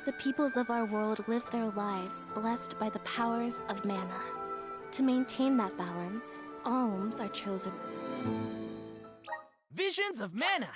The peoples of our world live their lives blessed by the powers of mana. To maintain that balance, alms are chosen. Visions of mana!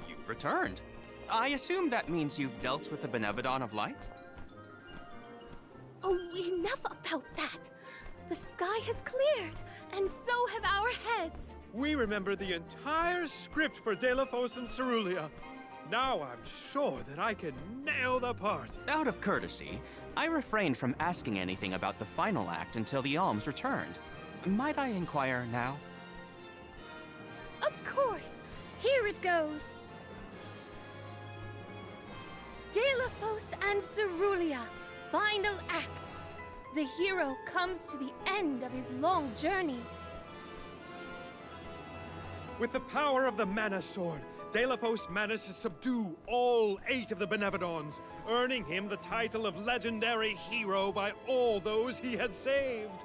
You've returned. I assume that means you've dealt with the Benevodon of Light? Oh, enough about that! The sky has cleared, and so have our heads! We remember the entire script for Delafos and Cerulia. Now I'm sure that I can nail the part. Out of courtesy, I refrained from asking anything about the final act until the alms returned. Might I inquire now? Of course! Here it goes! Delafos and Cerulia, final act. The hero comes to the end of his long journey. With the power of the Mana Sword, Delafos managed to subdue all 8 of the Benevodons, earning him the title of legendary hero by all those he had saved.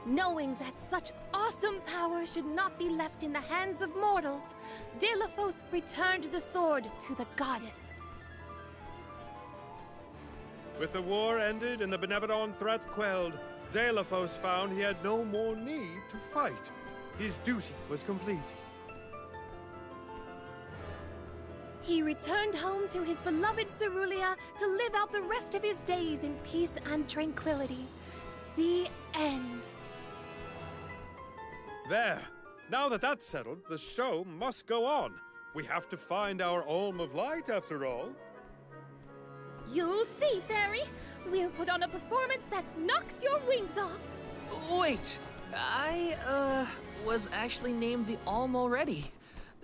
Knowing that such awesome power should not be left in the hands of mortals, Delafos returned the sword to the goddess. With the war ended and the Benevodon threat quelled, Delafos found he had no more need to fight. His duty was complete. He returned home to his beloved Cerulia to live out the rest of his days in peace and tranquility. The end. There, Now that that's settled, the show must go on. We have to find our Alm of Light, after all. You'll see, Fairy. We'll put on a performance that knocks your wings off. Wait, I, was actually named the Alm already.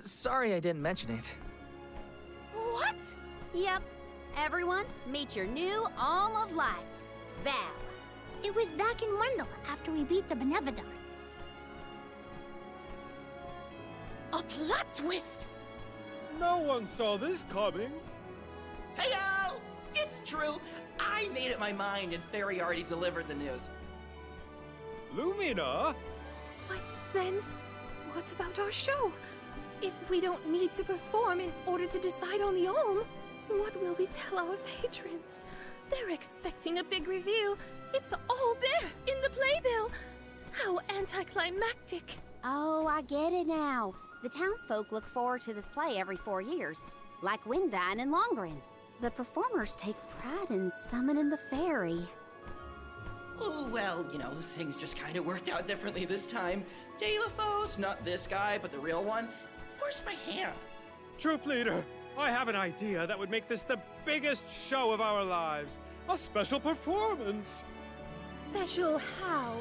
Sorry I didn't mention it. What? Yep. Everyone, meet your new Alm of Light, Val. It was back in Wendell after we beat the Benevodon. A plot twist! No one saw this coming. Hey-o! It's true. I made up my mind and Fairy already delivered the news. Lumina? But then, what about our show? If we don't need to perform in order to decide on the Alm, what will we tell our patrons? They're expecting a big reveal. It's all there in the playbill. How anticlimactic. Oh, I get it now. The townsfolk look forward to this play every 4 years, like Windine and Longren. The performers take pride in summoning the fairy. Oh, well, you know, things just kind of worked out differently this time. Delafos, not this guy, but the real one, forced my hand. Troop leader, I have an idea that would make this the biggest show of our lives. A special performance. Special how?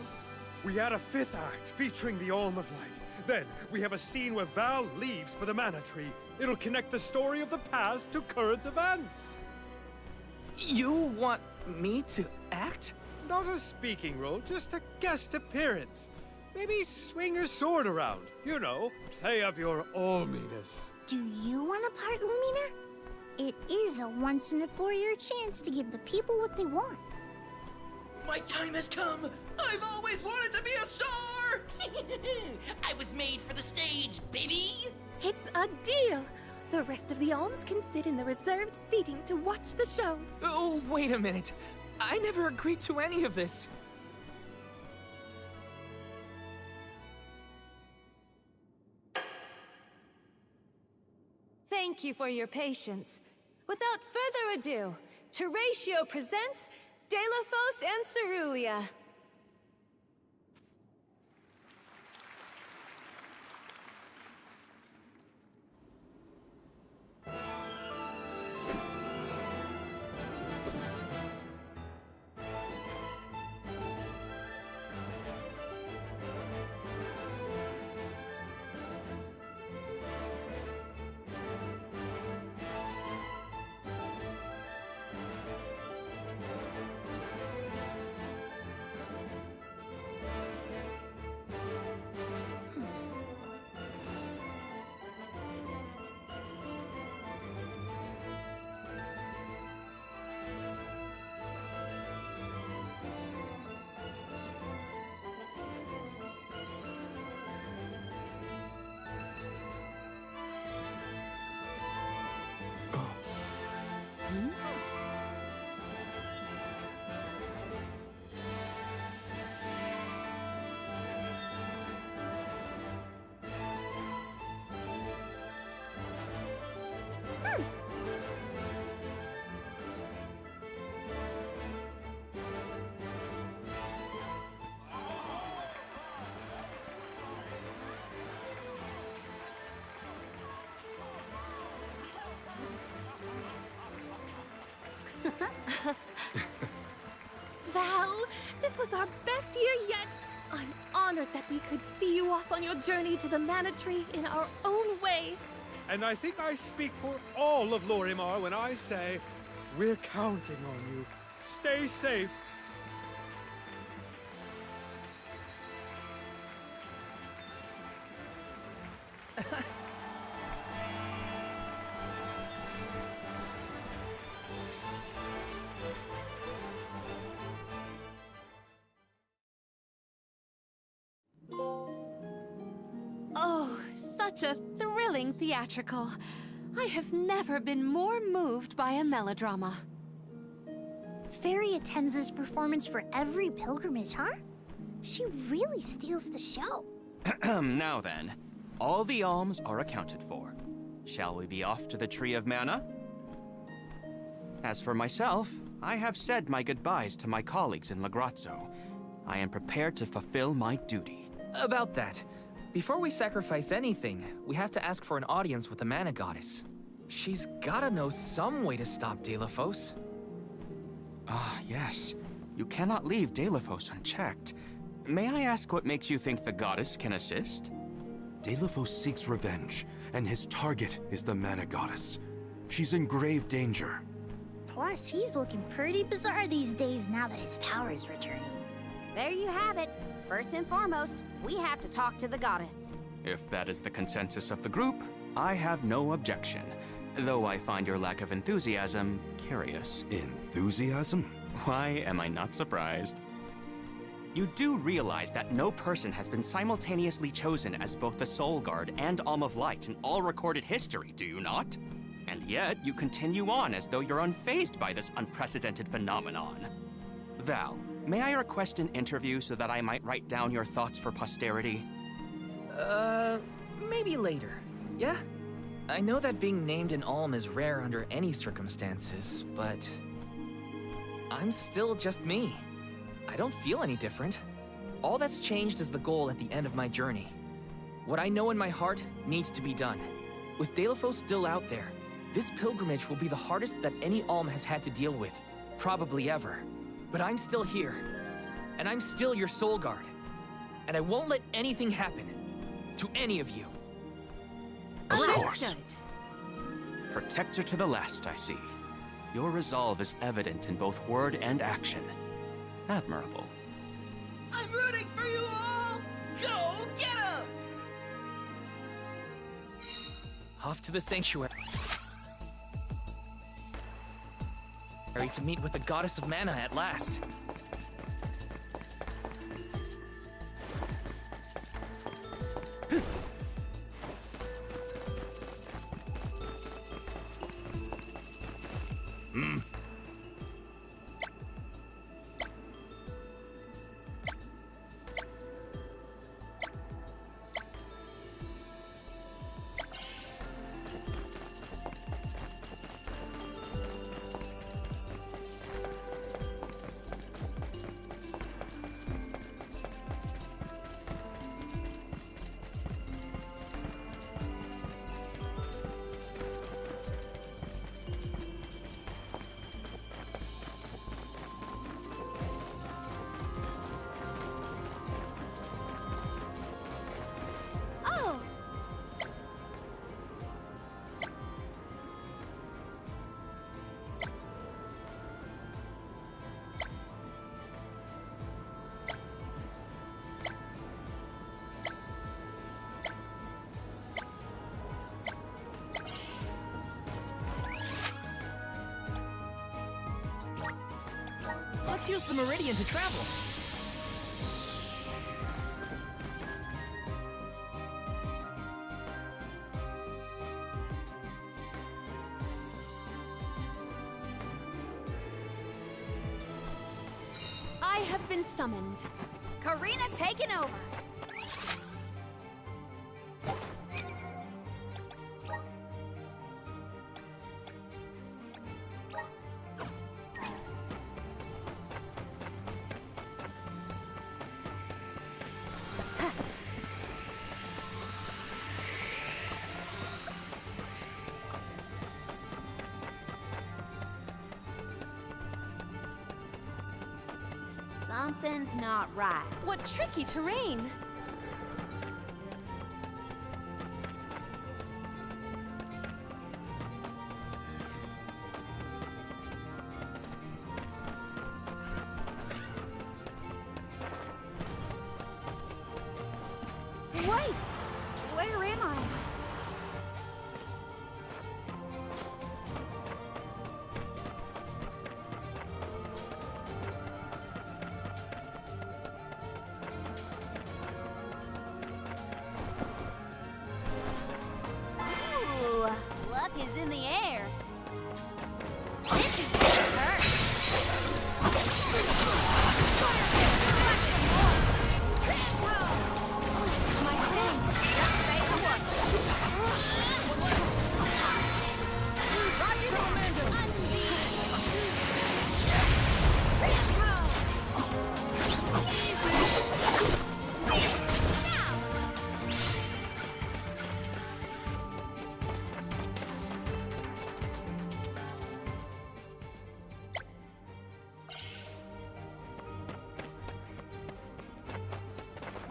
We add a 5th act featuring the Alm of Light. Then we have a scene where Val leaves for the Mana Tree. It'll connect the story of the past to current events. You want me to act? Not a speaking role, just a guest appearance. Maybe swing your sword around. You know, play up your alminess. Do you want a part, Lumina? It is a once-in-a-4-year chance to give the people what they want. My time has come. I've always wanted to be a star. I was made for the stage, baby. It's a deal. The rest of the alms can sit in the reserved seating to watch the show. Oh, wait a minute. I never agreed to any of this. Thank you for your patience. Without further ado, Teratio presents Delafos and Cerulia. Val, this was our best year yet. I'm honored that we could see you off on your journey to the Mana Tree in our own way. And I think I speak for all of Lorimar when I say, we're counting on you. Stay safe. Oh, such a thrilling theatrical. I have never been more moved by a melodrama. Fairy attends this performance for every pilgrimage, huh? She really steals the show. Now then, all the alms are accounted for. Shall we be off to the Tree of Mana? As for myself, I have said my goodbyes to my colleagues in Lagrazzo. I am prepared to fulfill my duty. About that, Before we sacrifice anything, we have to ask for an audience with the mana goddess. She's gotta know some way to stop Delafos. Ah, yes. You cannot leave Delafos unchecked. May I ask what makes you think the goddess can assist? Delafos seeks revenge, and his target is the mana goddess. She's in grave danger. Plus, he's looking pretty bizarre these days now that his power is returning. There you have it. First and foremost, we have to talk to the goddess. If that is the consensus of the group, I have no objection. Though I find your lack of enthusiasm curious. Enthusiasm? Why am I not surprised? You do realize that no person has been simultaneously chosen as both the Soul Guard and Alm of Light in all recorded history, do you not? And yet, you continue on as though you're unfazed by this unprecedented phenomenon. Val, may I request an interview so that I might write down your thoughts for posterity? Maybe later. Yeah? I know that being named an Alm is rare under any circumstances, but I'm still just me. I don't feel any different. All that's changed is the goal at the end of my journey. What I know in my heart needs to be done. With Delafos still out there, this pilgrimage will be the hardest that any Alm has had to deal with, probably ever. But I'm still here, and I'm still your Soul Guard. And I won't let anything happen to any of you. Of course. Understood. Protector to the last, I see. Your resolve is evident in both word and action. Admirable. I'm rooting for you all! Go get 'em! Off to the sanctuary to meet with the goddess of mana at last. Oh! Let's use the Meridian to travel. I have been summoned. Karina taking over. Something's not right. What tricky terrain! Wait! Where am I?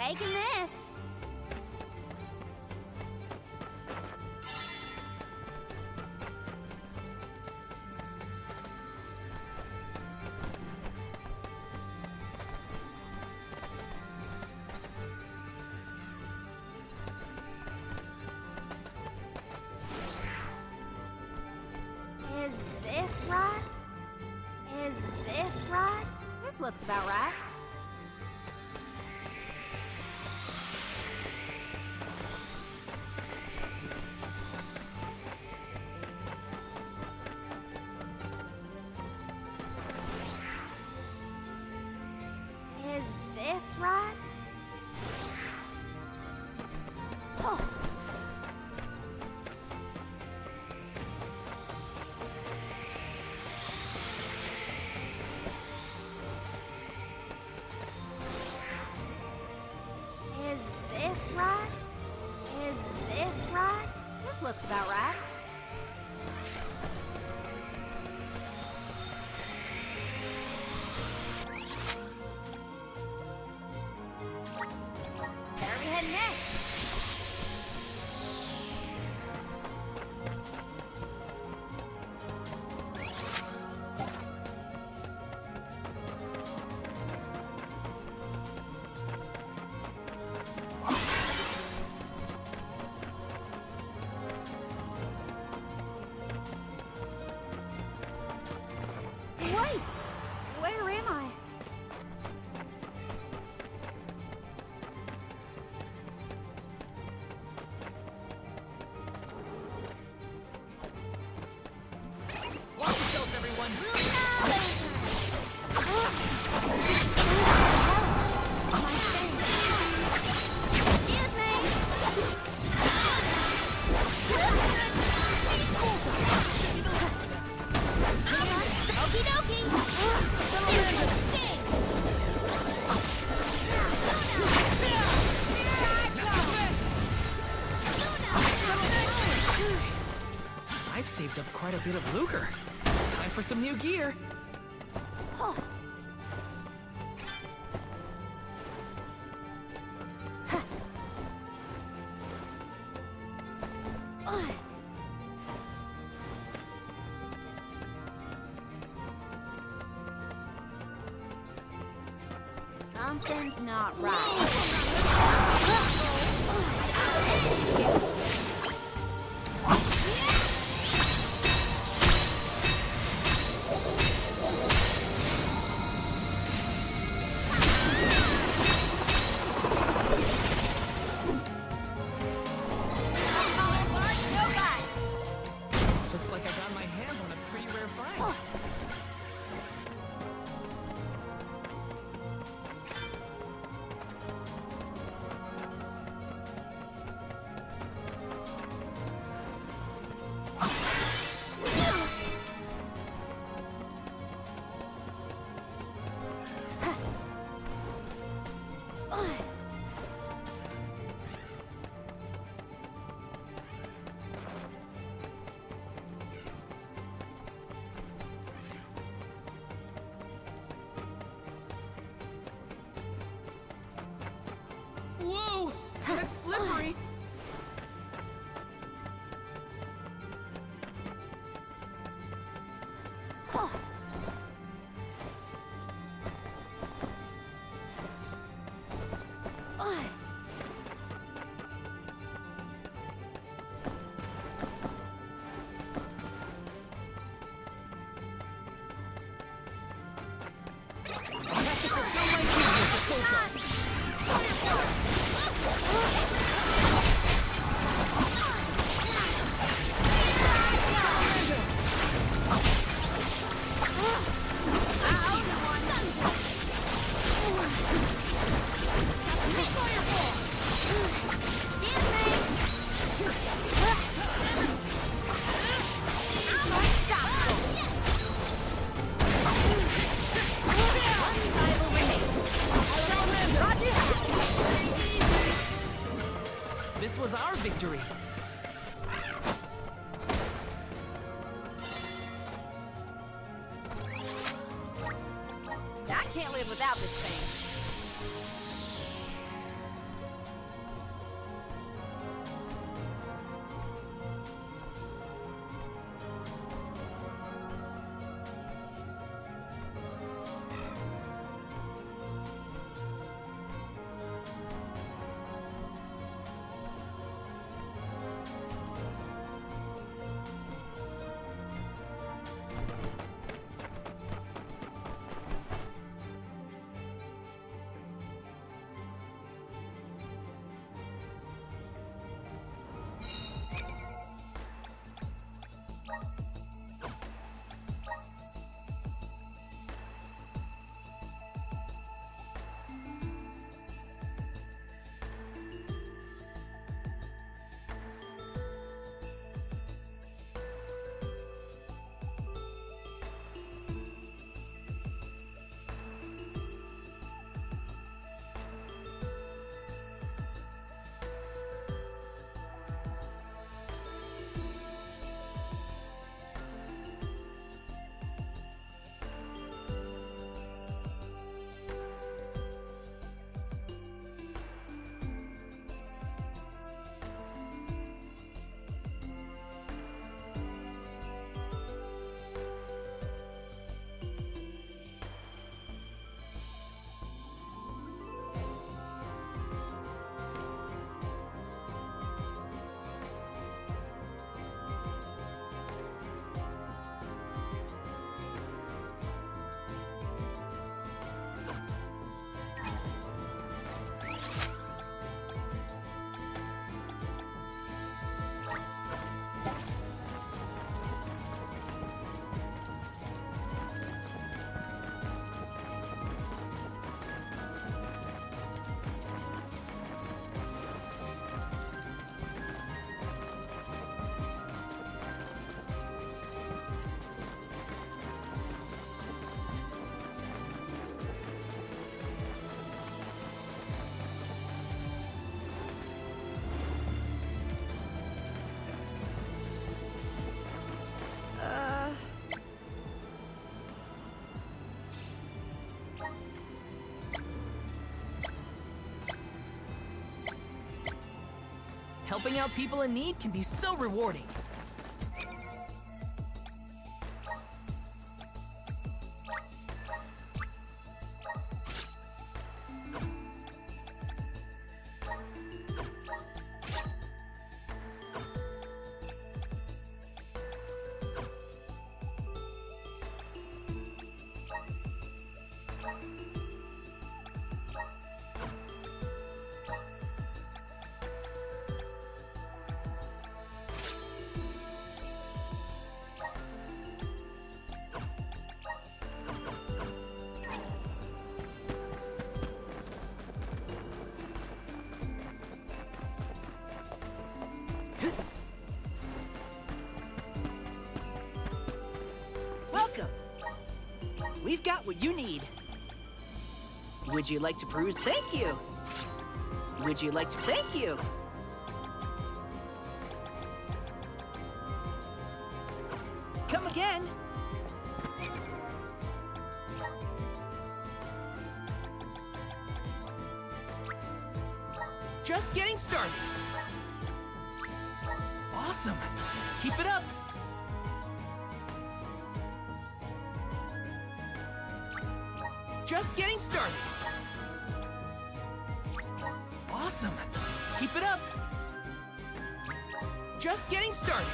Taking this. Is this right? Is this right? This looks about right. Is this right? Oh. Is this right? Is this right? This looks about right. Where are we heading next? Wait! Where am I? Watch yourselves, everyone! Okie dokie! I've saved up quite a bit of lucre. Time for some new gear. Something's not right. Looks like I got my hands on a pretty rare find. Whoa! That's slippery! This was our victory. I can't live without this thing. Helping out people in need can be so rewarding. Welcome! We've got what you need. Would you like to peruse? Thank you! Would you like to? Thank you! Come again! Just getting started. Awesome. Keep it up. Just getting started. Awesome. Keep it up. Just getting started.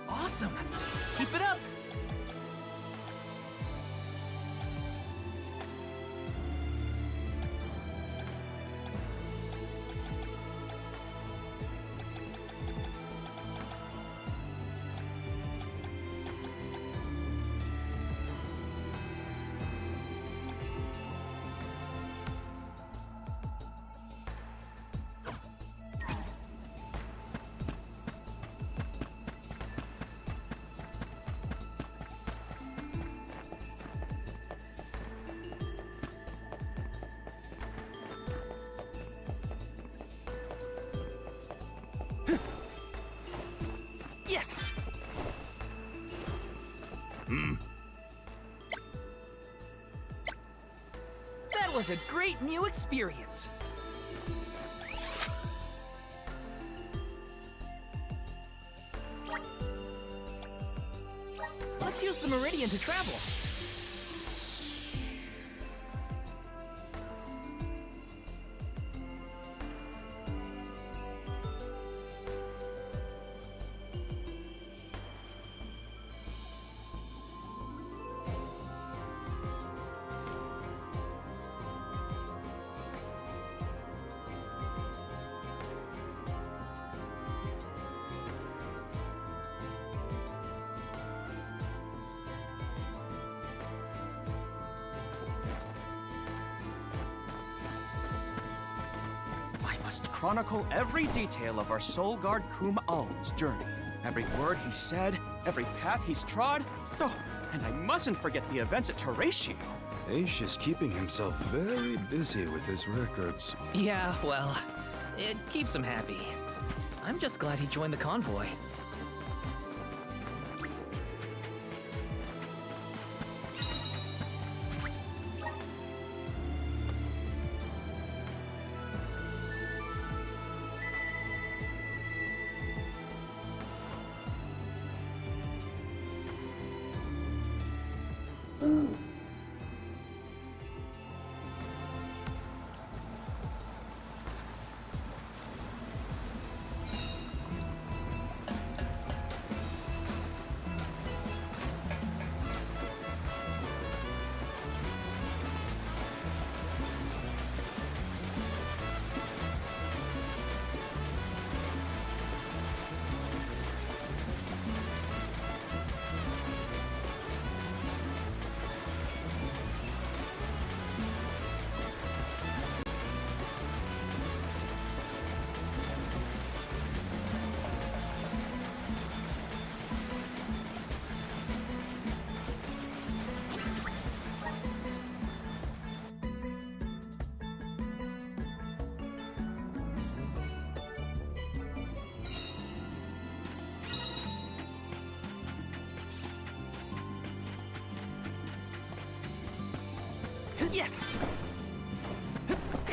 Awesome. Keep it up. Yes! That was a great new experience. Let's use the meridian to travel. I must chronicle every detail of our Soul Guard Kum Alm's journey. Every word he said, every path he's trod. Oh, and I mustn't forget the events at Teratio. Aish is keeping himself very busy with his records. Yeah, well, it keeps him happy. I'm just glad he joined the convoy. Yes!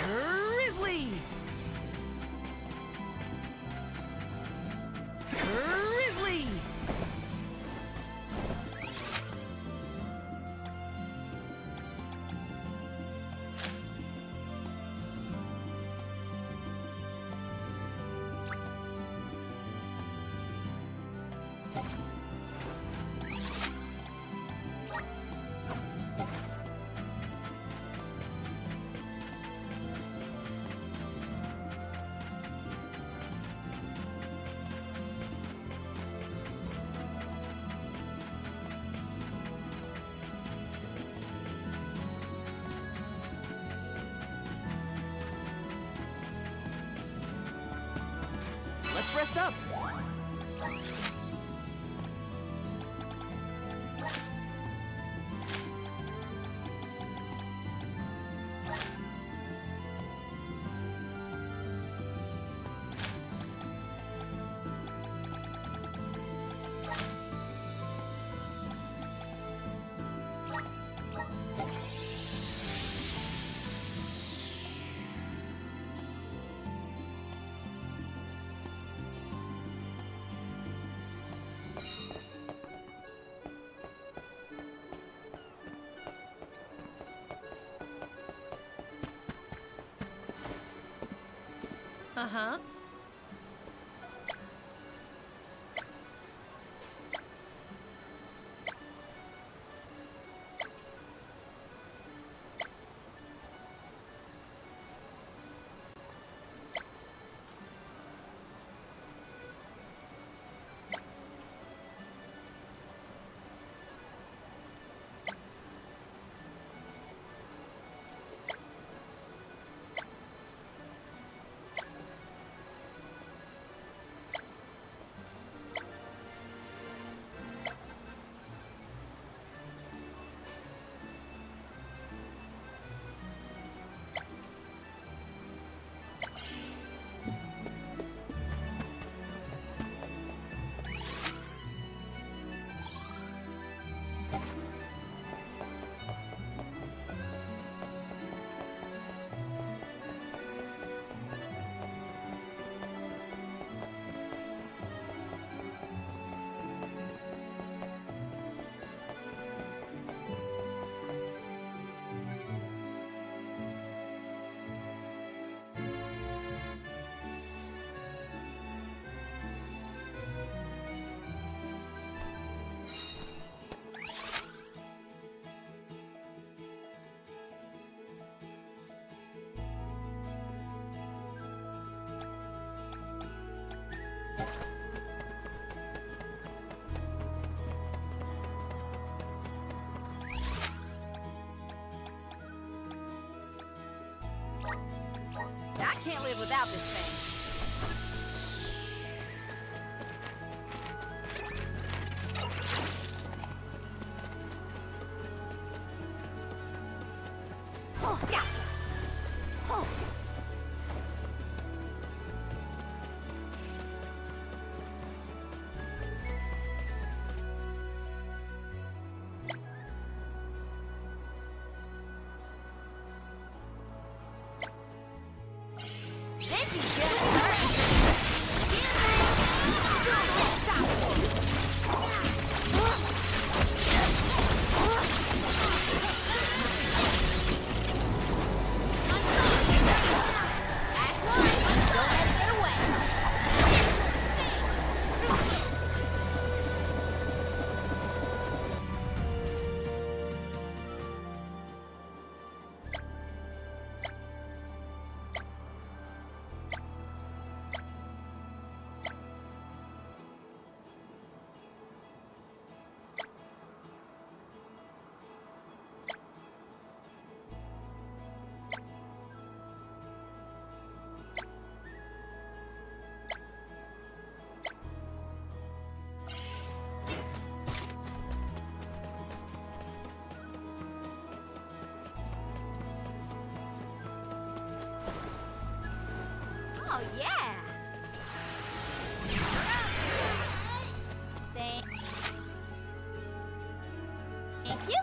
Grizzly! Grizzly! Let's rest up. Uh-huh. I can't live without this thing. Oh, gotcha. Oh. This is Oh, yeah! Thank you.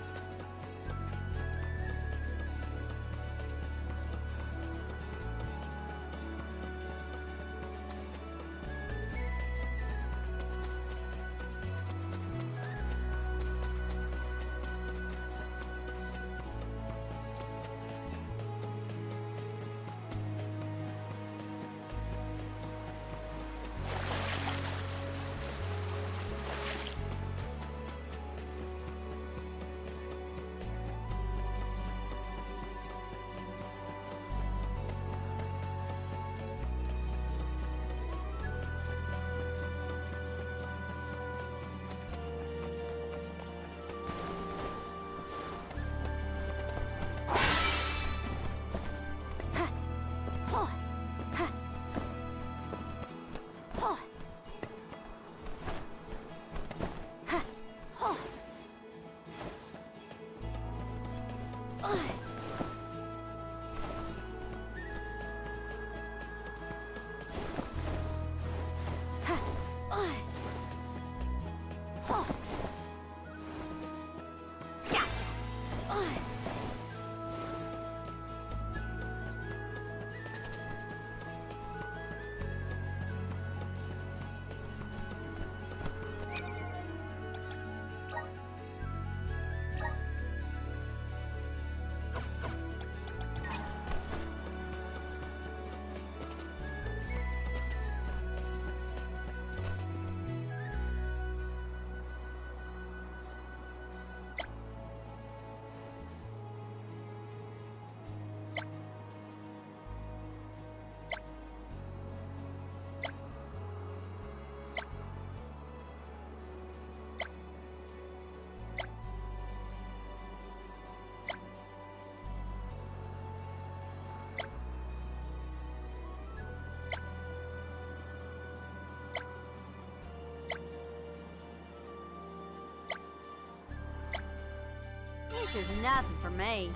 This is nothing for me.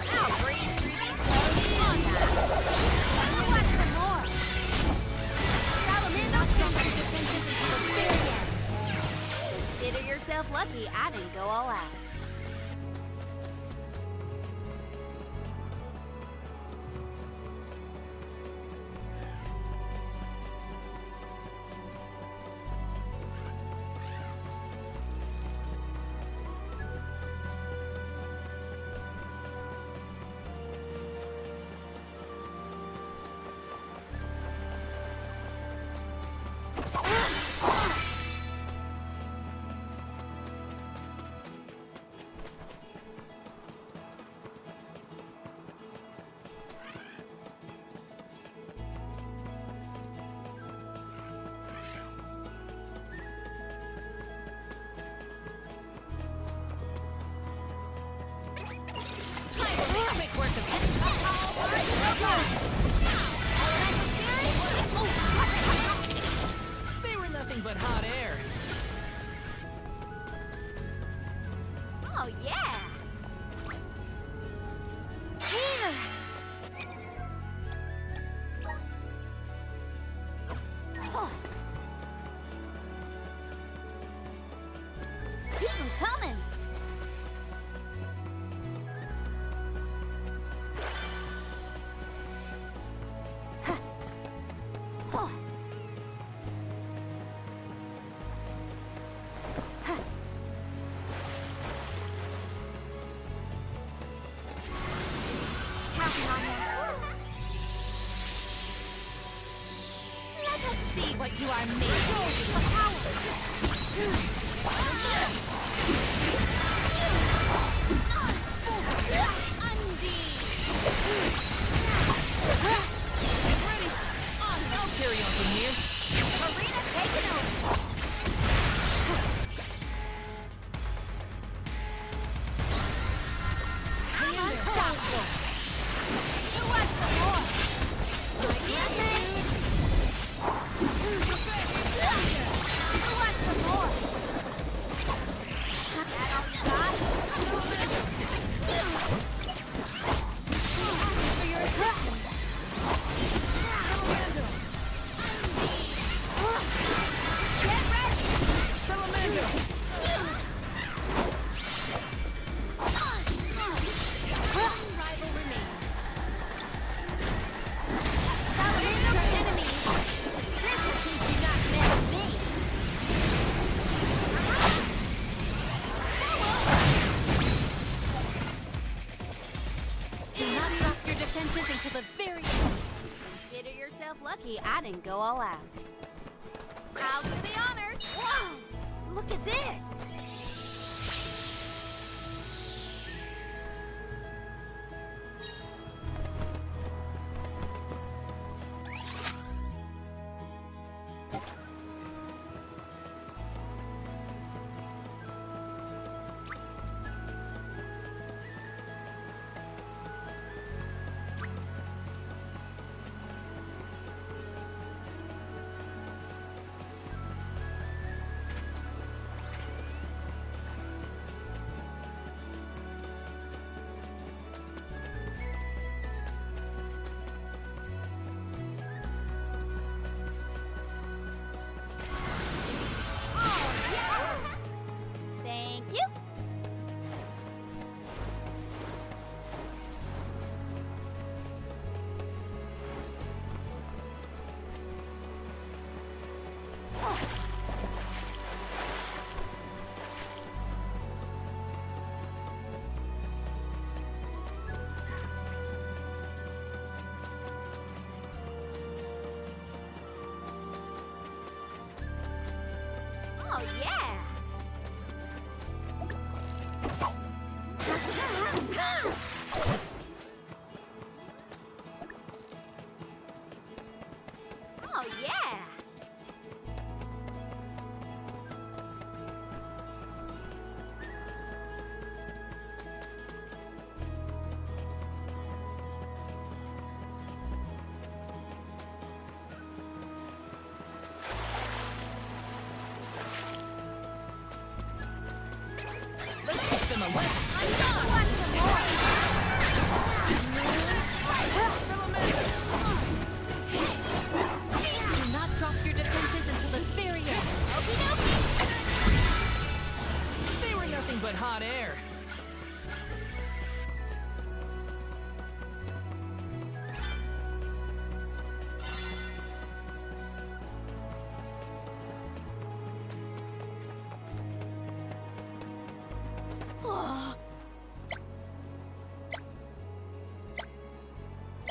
I'll breeze through these clothes one time. You want some more? Salamander jumps your defenses until the very end. Consider yourself lucky I didn't go all out. Quick work of They were nothing but hot air. Oh, yeah! Here! Oh. Keep 'em coming! See what you are made of. I'll carry on from here. Arena taken over! I'm unstoppable! Who wants some more? Who wants some more? That all you got? For your assistance. Get ready! Salamander! One rival remains. Salamander enemies! This will teach you not to mess with me! Do not drop your defenses until the very end. Consider yourself lucky I didn't go all out. I'll do the honors! Whoa! Look at this! Oh, yeah! Oh, yeah! Let's teach them a lesson. Do not drop your defenses until the very end. They were nothing but hot air.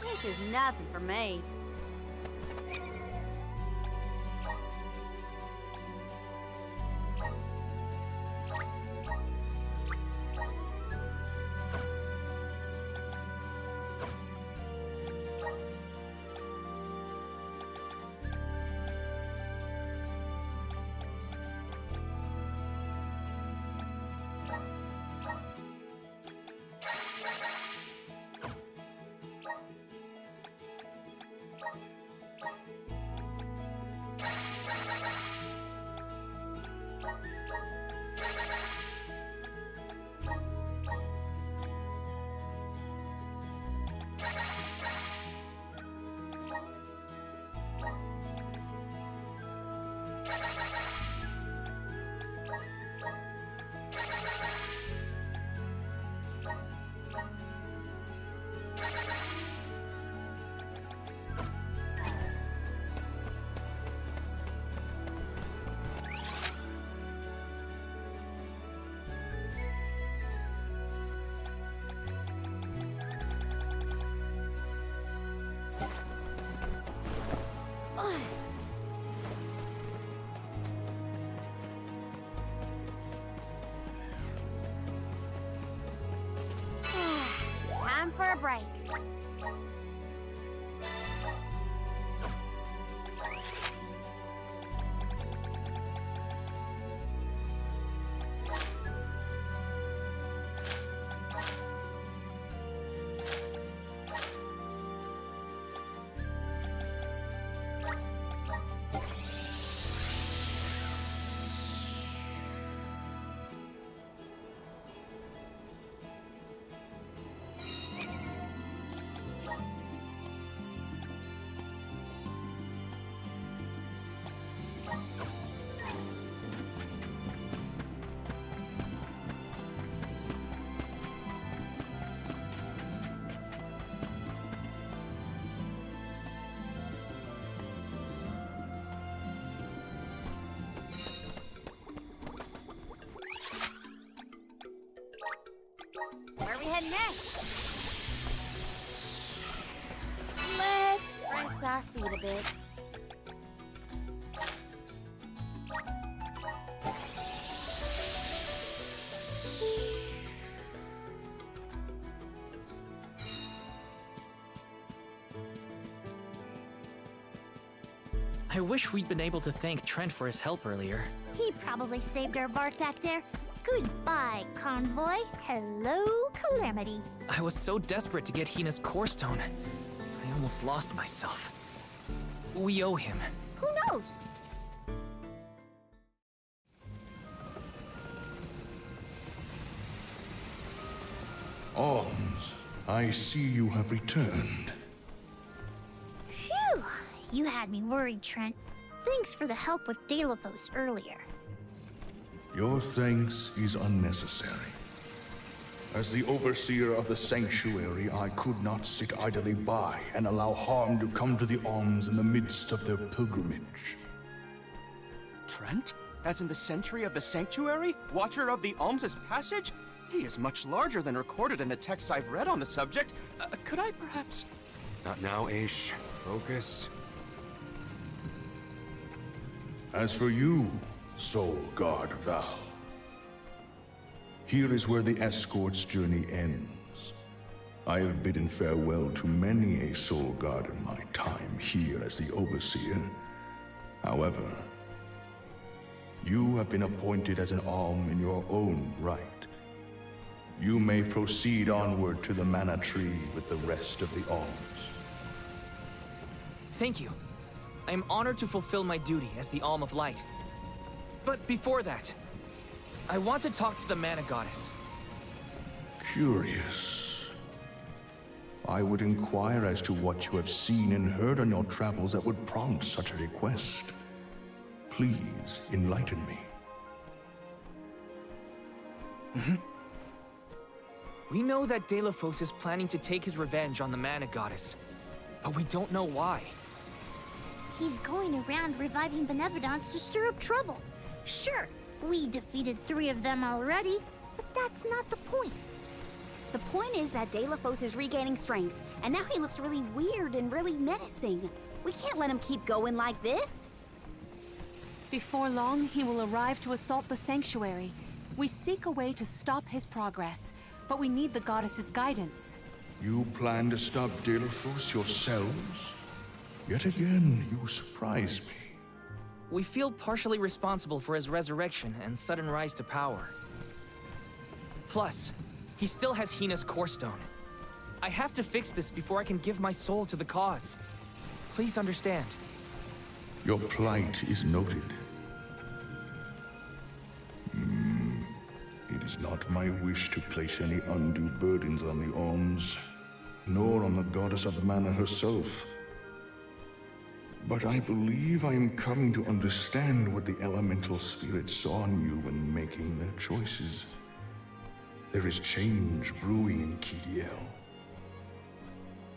This is nothing for me. Time for a break. Where are we heading next? Let's rest our feet a bit. I wish we'd been able to thank Trent for his help earlier. He probably saved our bark back there. Goodbye, Convoy. Hello, Calamity. I was so desperate to get Hina's core stone. I almost lost myself. We owe him. Who knows? Alms, I see you have returned. Phew! You had me worried, Trent. Thanks for the help with Delaphos earlier. Your thanks is unnecessary. As the overseer of the sanctuary, I could not sit idly by and allow harm to come to the Alms in the midst of their pilgrimage. Trent? As in the sentry of the sanctuary? Watcher of the Alms' passage? He is much larger than recorded in the texts I've read on the subject. Could I perhaps... Not now, Aish. Focus. As for you, Soul Guard Val. Here is where the escort's journey ends. I have bidden farewell to many a Soul Guard in my time here as the Overseer. However, you have been appointed as an Alm in your own right. You may proceed onward to the Mana Tree with the rest of the Alms. Thank you. I am honored to fulfill my duty as the Alm of Light. But before that, I want to talk to the Mana Goddess. Curious. I would inquire as to what you have seen and heard on your travels that would prompt such a request. Please enlighten me. We know that Delafos is planning to take his revenge on the Mana Goddess, but we don't know why. He's going around reviving benevolence to stir up trouble. Sure, we defeated 3 of them already, but that's not the point. The point is that Delafos is regaining strength, and now he looks really weird and really menacing. We can't let him keep going like this. Before long, he will arrive to assault the sanctuary. We seek a way to stop his progress, but we need the goddess's guidance. You plan to stop Delafos yourselves? Yet again, you surprise me. We feel partially responsible for his resurrection and sudden rise to power. Plus, he still has Hina's core stone. I have to fix this before I can give my soul to the cause. Please understand. Your plight is noted. It is not my wish to place any undue burdens on the Alms, nor on the Goddess of Mana herself. But I believe I am coming to understand what the elemental spirits saw in you when making their choices. There is change brewing in Kidiel.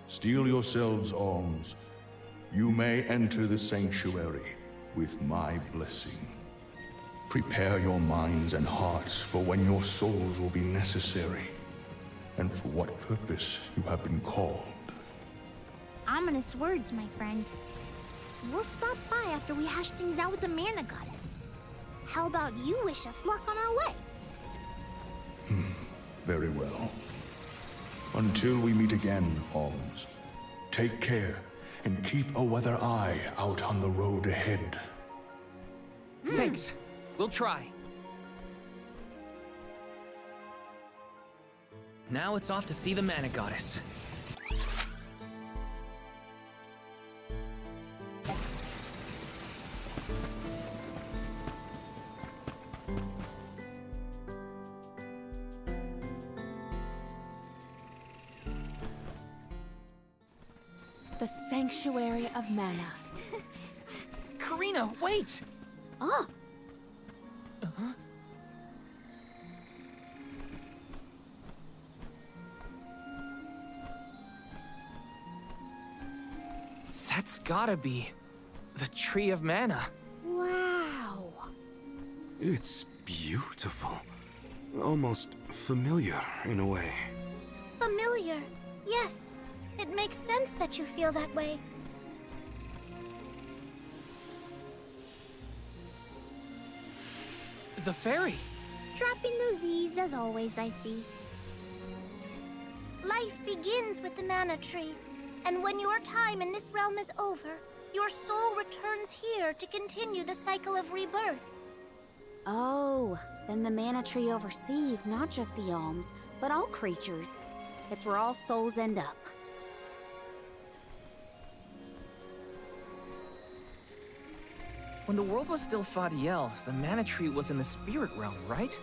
Steel yourselves, Alms. You may enter the sanctuary with my blessing. Prepare your minds and hearts for when your souls will be necessary, and for what purpose you have been called. Ominous words, my friend. We'll stop by after we hash things out with the Mana Goddess. How about you wish us luck on our way? Very well. Until we meet again, Alms, take care and keep a weather eye out on the road ahead. Thanks. We'll try. Now it's off to see the Mana Goddess. The Sanctuary of Mana. Karina, wait! Oh! That's gotta be the Tree of Mana. Wow! It's beautiful. Almost familiar in a way. Familiar. Yes. It makes sense that you feel that way. The fairy. Dropping those eaves as always, I see. Life begins with the Mana Tree, and when your time in this realm is over, your soul returns here to continue the cycle of rebirth. Oh, then the Mana Tree oversees not just the Alms, but all creatures. It's where all souls end up. When the world was still Fadiel, the Mana Tree was in the spirit realm, right?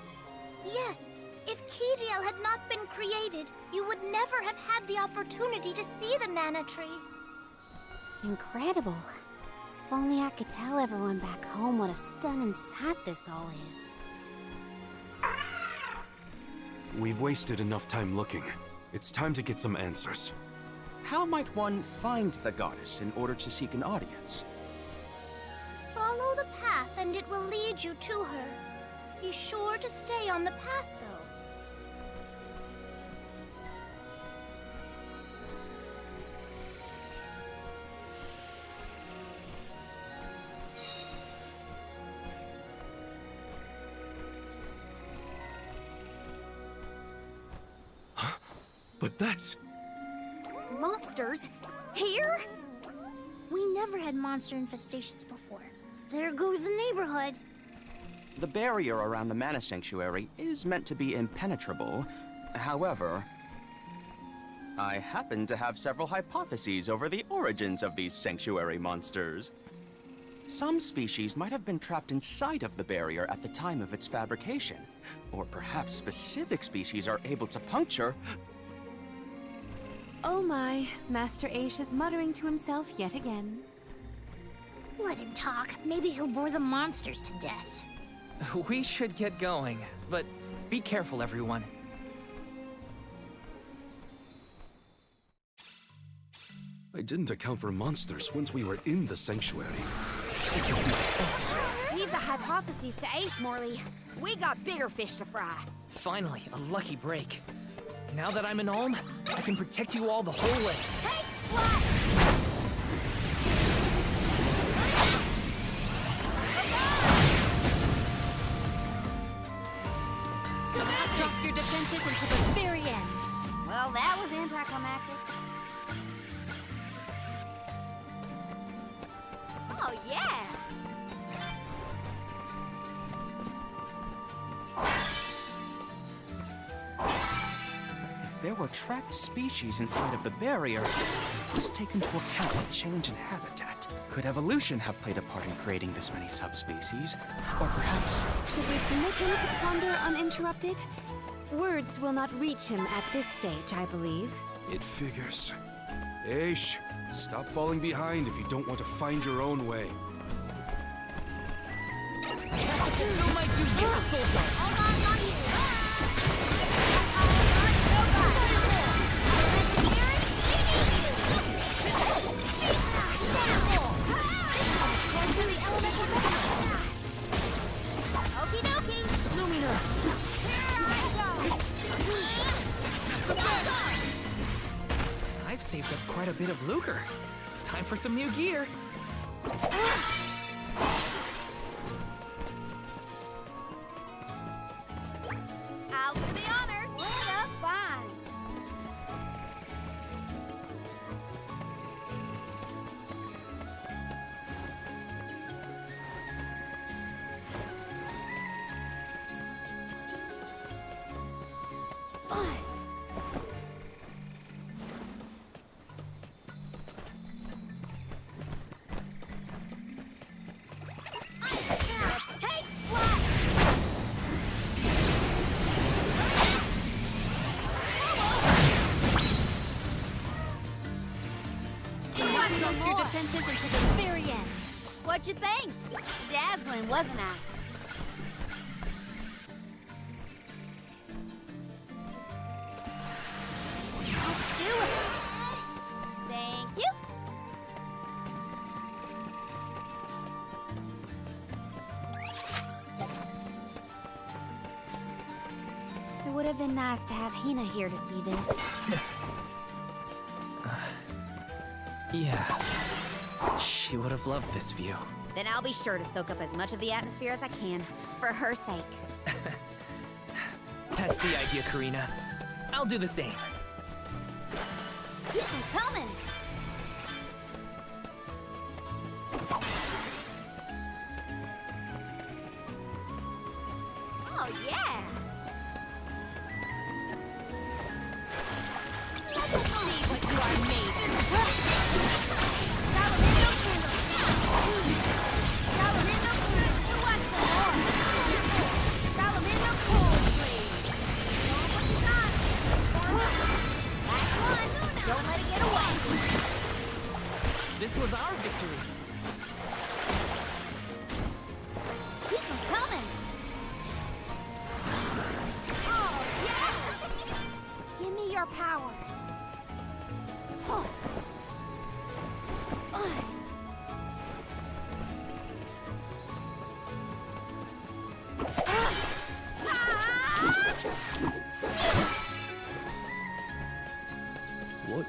Yes. If Kidiel had not been created, you would never have had the opportunity to see the Mana Tree. Incredible. If only I could tell everyone back home what a stunning sight this all is. We've wasted enough time looking. It's time to get some answers. How might one find the goddess in order to seek an audience? Follow the path and it will lead you to her. Be sure to stay on the path, though. But that's... Monsters? Here? We never had monster infestations before. There goes the neighborhood. The barrier around the Mana Sanctuary is meant to be impenetrable. However, I happen to have several hypotheses over the origins of these sanctuary monsters. Some species might have been trapped inside of the barrier at the time of its fabrication. Or perhaps specific species are able to puncture... Oh my, Master Aish is muttering to himself yet again. Let him talk. Maybe he'll bore the monsters to death. We should get going, but be careful, everyone. I didn't account for monsters once we were in the sanctuary. Leave the hypotheses to Aish, Morley. We got bigger fish to fry. Finally, a lucky break. Now that I'm an Ulm, I can protect you all the whole way. Take flight! Drop your defenses until the very end. Well, that was anticlimactic. Oh, yeah! If there were trapped species inside of the barrier, let's take into account the change in habitat. Could evolution have played a part in creating this many subspecies? Or perhaps... Should we permit him to ponder uninterrupted? Words will not reach him at this stage, I believe. It figures. Aish, stop falling behind if you don't want to find your own way. Who might do you a soul guard? Okie dokie! Lumina! I've saved up quite a bit of lucre. Time for some new gear. I'll do the honor. What a find! Take flight! Drop your defenses until the very end. What'd you think? Dazzling, wasn't I? Let's do it. Thank you. It would have been nice to have Hina here to see this. Yeah. She would have loved this view. Then I'll be sure to soak up as much of the atmosphere as I can, for her sake. That's the idea, Karina. I'll do the same. Keep them coming! Oh, yeah! Let's see what you are made of. Salamando candle! Salamando, who wants some more? Salamando cold, please! Show 'em what you got! Last one! Don't let it get away! This was our victory. Keep them coming!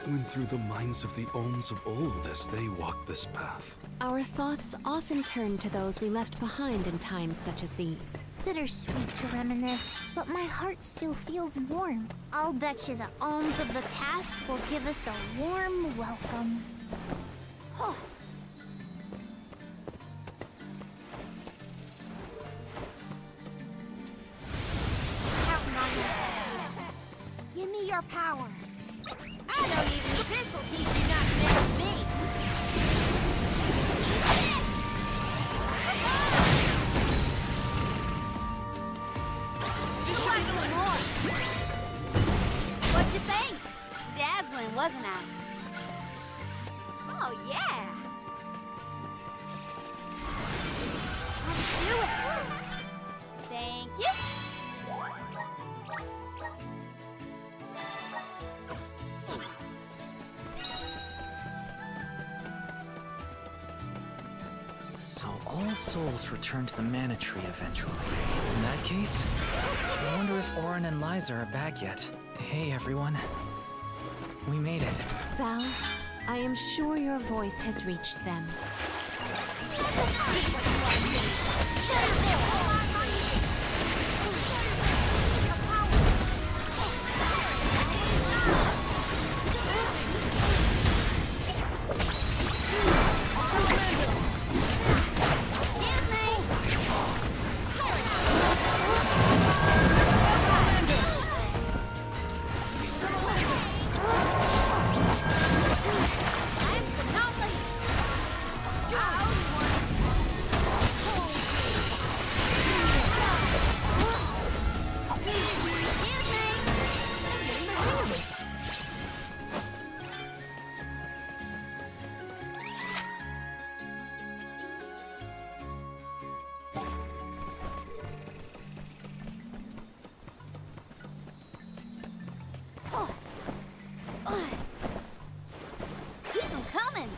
went through the minds of the Olms of old as they walked this path? Our thoughts often turn to those we left behind in times such as these. Bittersweet to reminisce, but my heart still feels warm. I'll bet you the alms of the past will give us a warm welcome. Give me your power. I don't even think this'll teach you not to mess with me. Just try some more. What'd you think? Dazzling, wasn't I? Oh, yeah. Let's do it. Thank you. So all souls return to the mana tree eventually. In that case, I wonder if Orin and Liza are back yet. Hey everyone. We made it. Val, I am sure your voice has reached them. Keep them coming.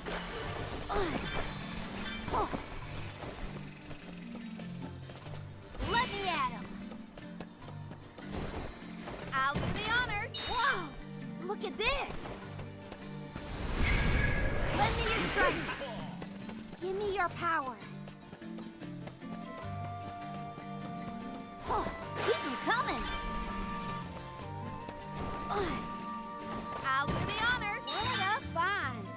Let me at 'em. I'll do the honor. Whoa! Look at this. Lend me your strength. Give me your power. Keep them coming. I'll do the honor. What a find.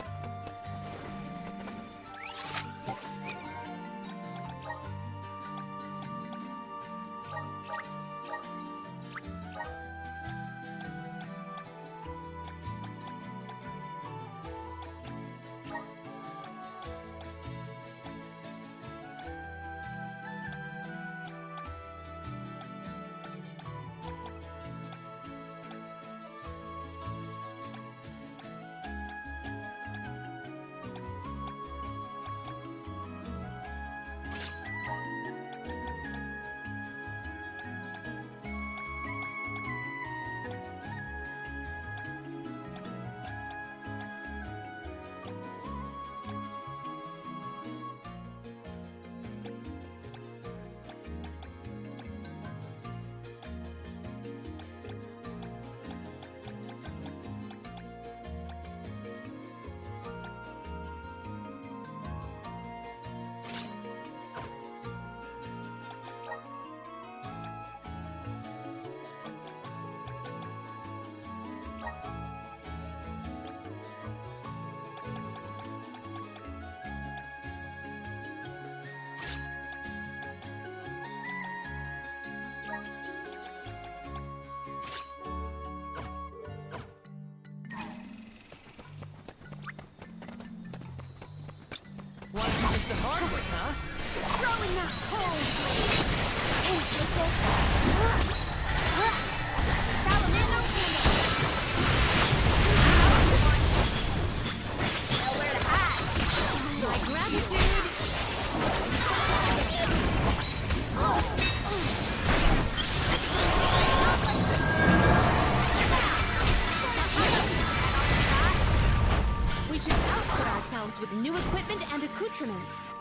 Want to use the hard way, huh? Throwing that cold blade. And take this. Salamino candle. Nowhere to hide. My gratitude! We should outfit ourselves with new equipment and accoutrements.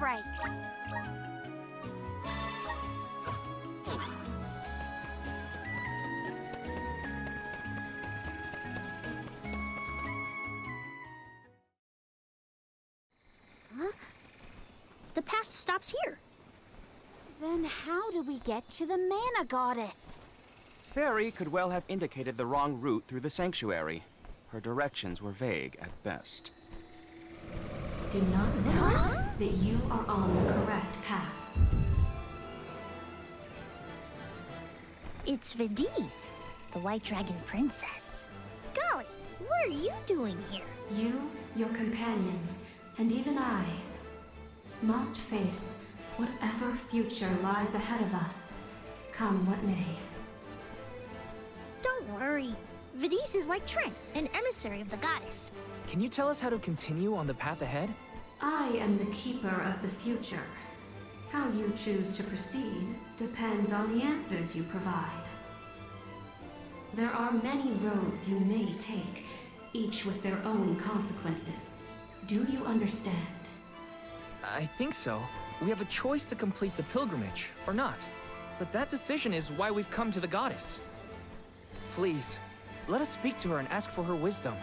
break. The path stops here. Then how do we get to the Mana Goddess? Fairy could well have indicated the wrong route through the sanctuary. Her directions were vague at best. Do not doubt that you are on the correct path. It's Vidiz, the White Dragon Princess. Golly, what are you doing here? You, your companions, and even I must face whatever future lies ahead of us, come what may. Don't worry. Vidiz is like Trent, an emissary of the goddess. Can you tell us how to continue on the path ahead? I am the keeper of the future. How you choose to proceed depends on the answers you provide. There are many roads you may take, each with their own consequences. Do you understand? I think so. We have a choice to complete the pilgrimage, or not. But that decision is why we've come to the goddess. Please, let us speak to her and ask for her wisdom.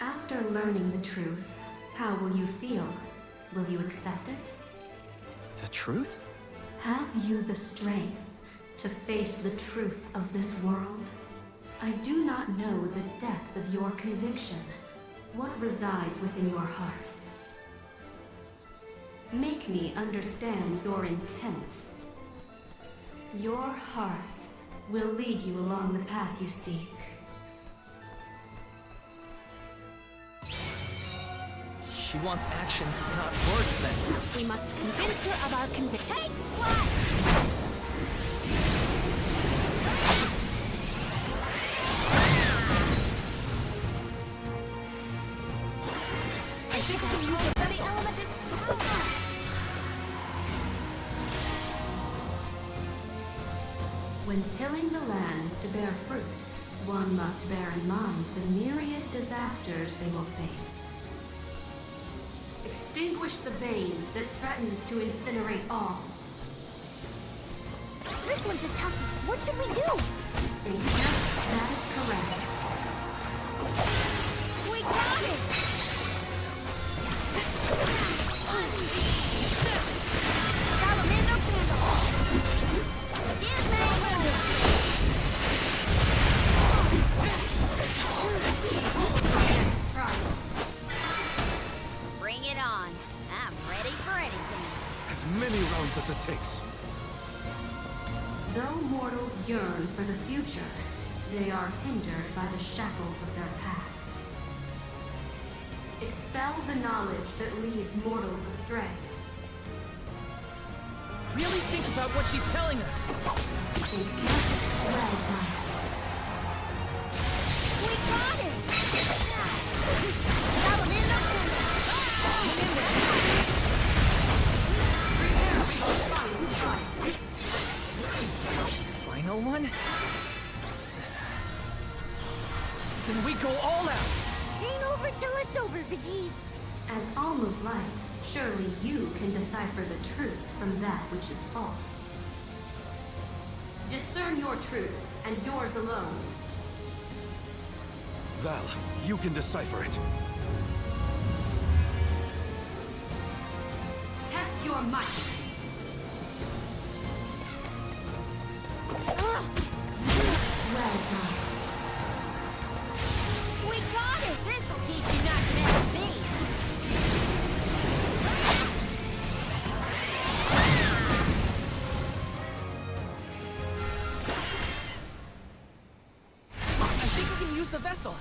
After learning the truth, how will you feel? Will you accept it? The truth? Have you the strength to face the truth of this world? I do not know the depth of your conviction, what resides within your heart. Make me understand your intent. Your hearts will lead you along the path you seek. She wants actions, not words, then. We must convince her of our conviction. Take flight! I think we can use the The element is... When tilling the lands to bear fruit, one must bear in mind the myriad disasters they will face. Extinguish the bane that threatens to incinerate all. This one's a toughie. What should we do? That is correct. We got it! Salamando candle! Give me a Bring it on. I'm ready for anything. As many rounds as it takes. Though mortals yearn for the future, they are hindered by the shackles of their past. Expel the knowledge that leads mortals astray. Really think about what she's telling us. Think careful, well done. We got it! Salamando Final one? Then we go all out! Ain't over till it's over, Vidiz. As Alm of Light, surely you can decipher the truth from that which is false. Discern your truth, and yours alone. Val, you can decipher it. Test your might. Well done. We got it! This'll teach you not to mess with me! I think we can use the vessel.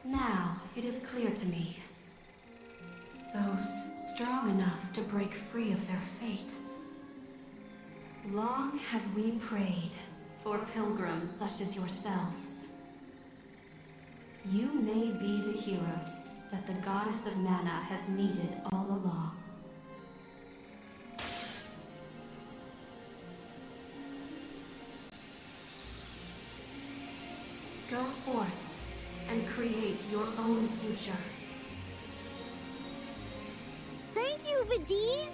Now, it is clear to me. Those strong enough to break free of their fate. Long have we prayed for pilgrims such as yourselves. You may be the heroes that the goddess of mana has needed all along. Go forth and create your own future. Thank you, Vidiz!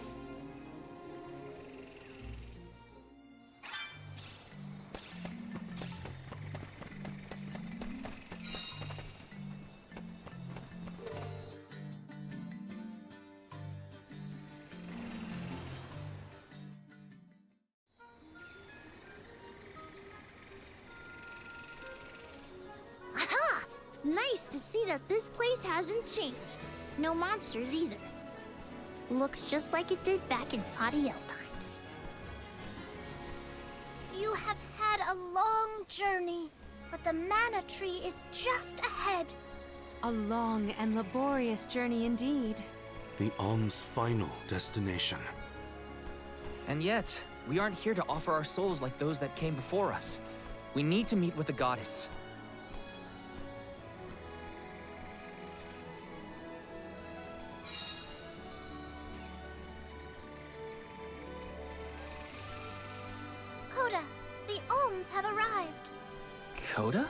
Aha! Nice to see that this place hasn't changed. No monsters either. Looks just like it did back in Fadiel times. You have had a long journey, but the mana tree is just ahead. A long and laborious journey indeed. The Alm's final destination. And yet, we aren't here to offer our souls like those that came before us. We need to meet with the goddess. Coda, the Alms have arrived. Coda?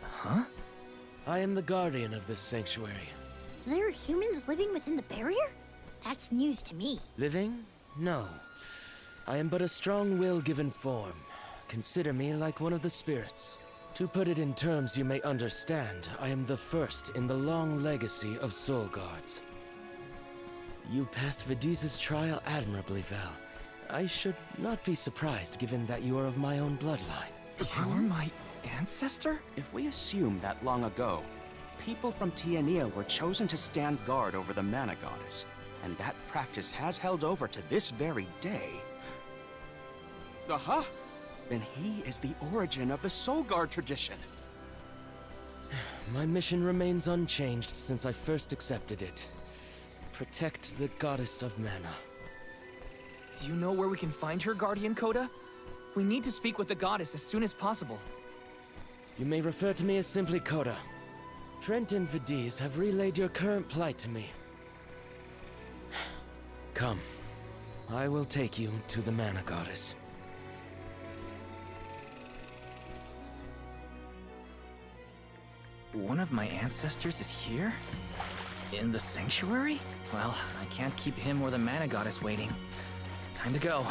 Huh? I am the guardian of this sanctuary. There are humans living within the barrier? That's news to me. Living? No. I am but a strong will given form. Consider me like one of the spirits. To put it in terms you may understand, I am the first in the long legacy of soul guards. You passed Vidiz's trial admirably, Val. I should not be surprised given that you are of my own bloodline. You're my ancestor? If we assume that long ago, people from Tiania were chosen to stand guard over the mana goddess, and that practice has held over to this very day. Aha! Then he is the origin of the Soul Guard tradition. My mission remains unchanged since I first accepted it. Protect the goddess of mana. Do you know where we can find her, Guardian Coda? We need to speak with the goddess as soon as possible. You may refer to me as simply Coda. Trent and Vidiz have relayed your current plight to me. Come. I will take you to the mana goddess. One of my ancestors is here? In the sanctuary? Well, I can't keep him or the mana goddess waiting. Time to go.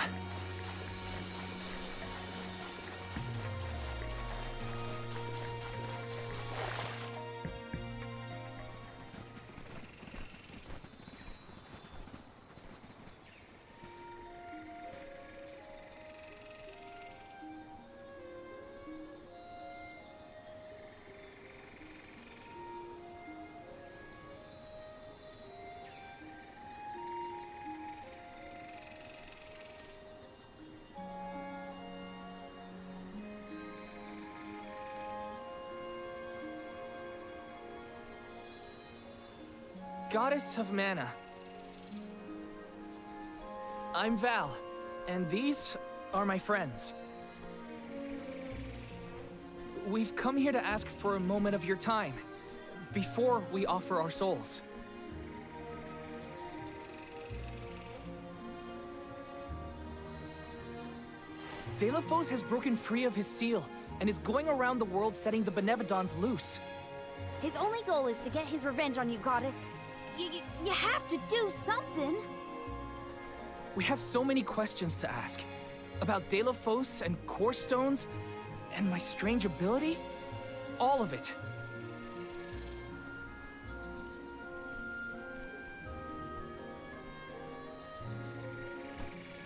Goddess of Mana. I'm Val, and these are my friends. We've come here to ask for a moment of your time, before we offer our souls. Delafos has broken free of his seal, and is going around the world setting the Benevodons loose. His only goal is to get his revenge on you, Goddess. You have to do something. We have so many questions to ask. About Delafos and Core Stones, and my strange ability. All of it.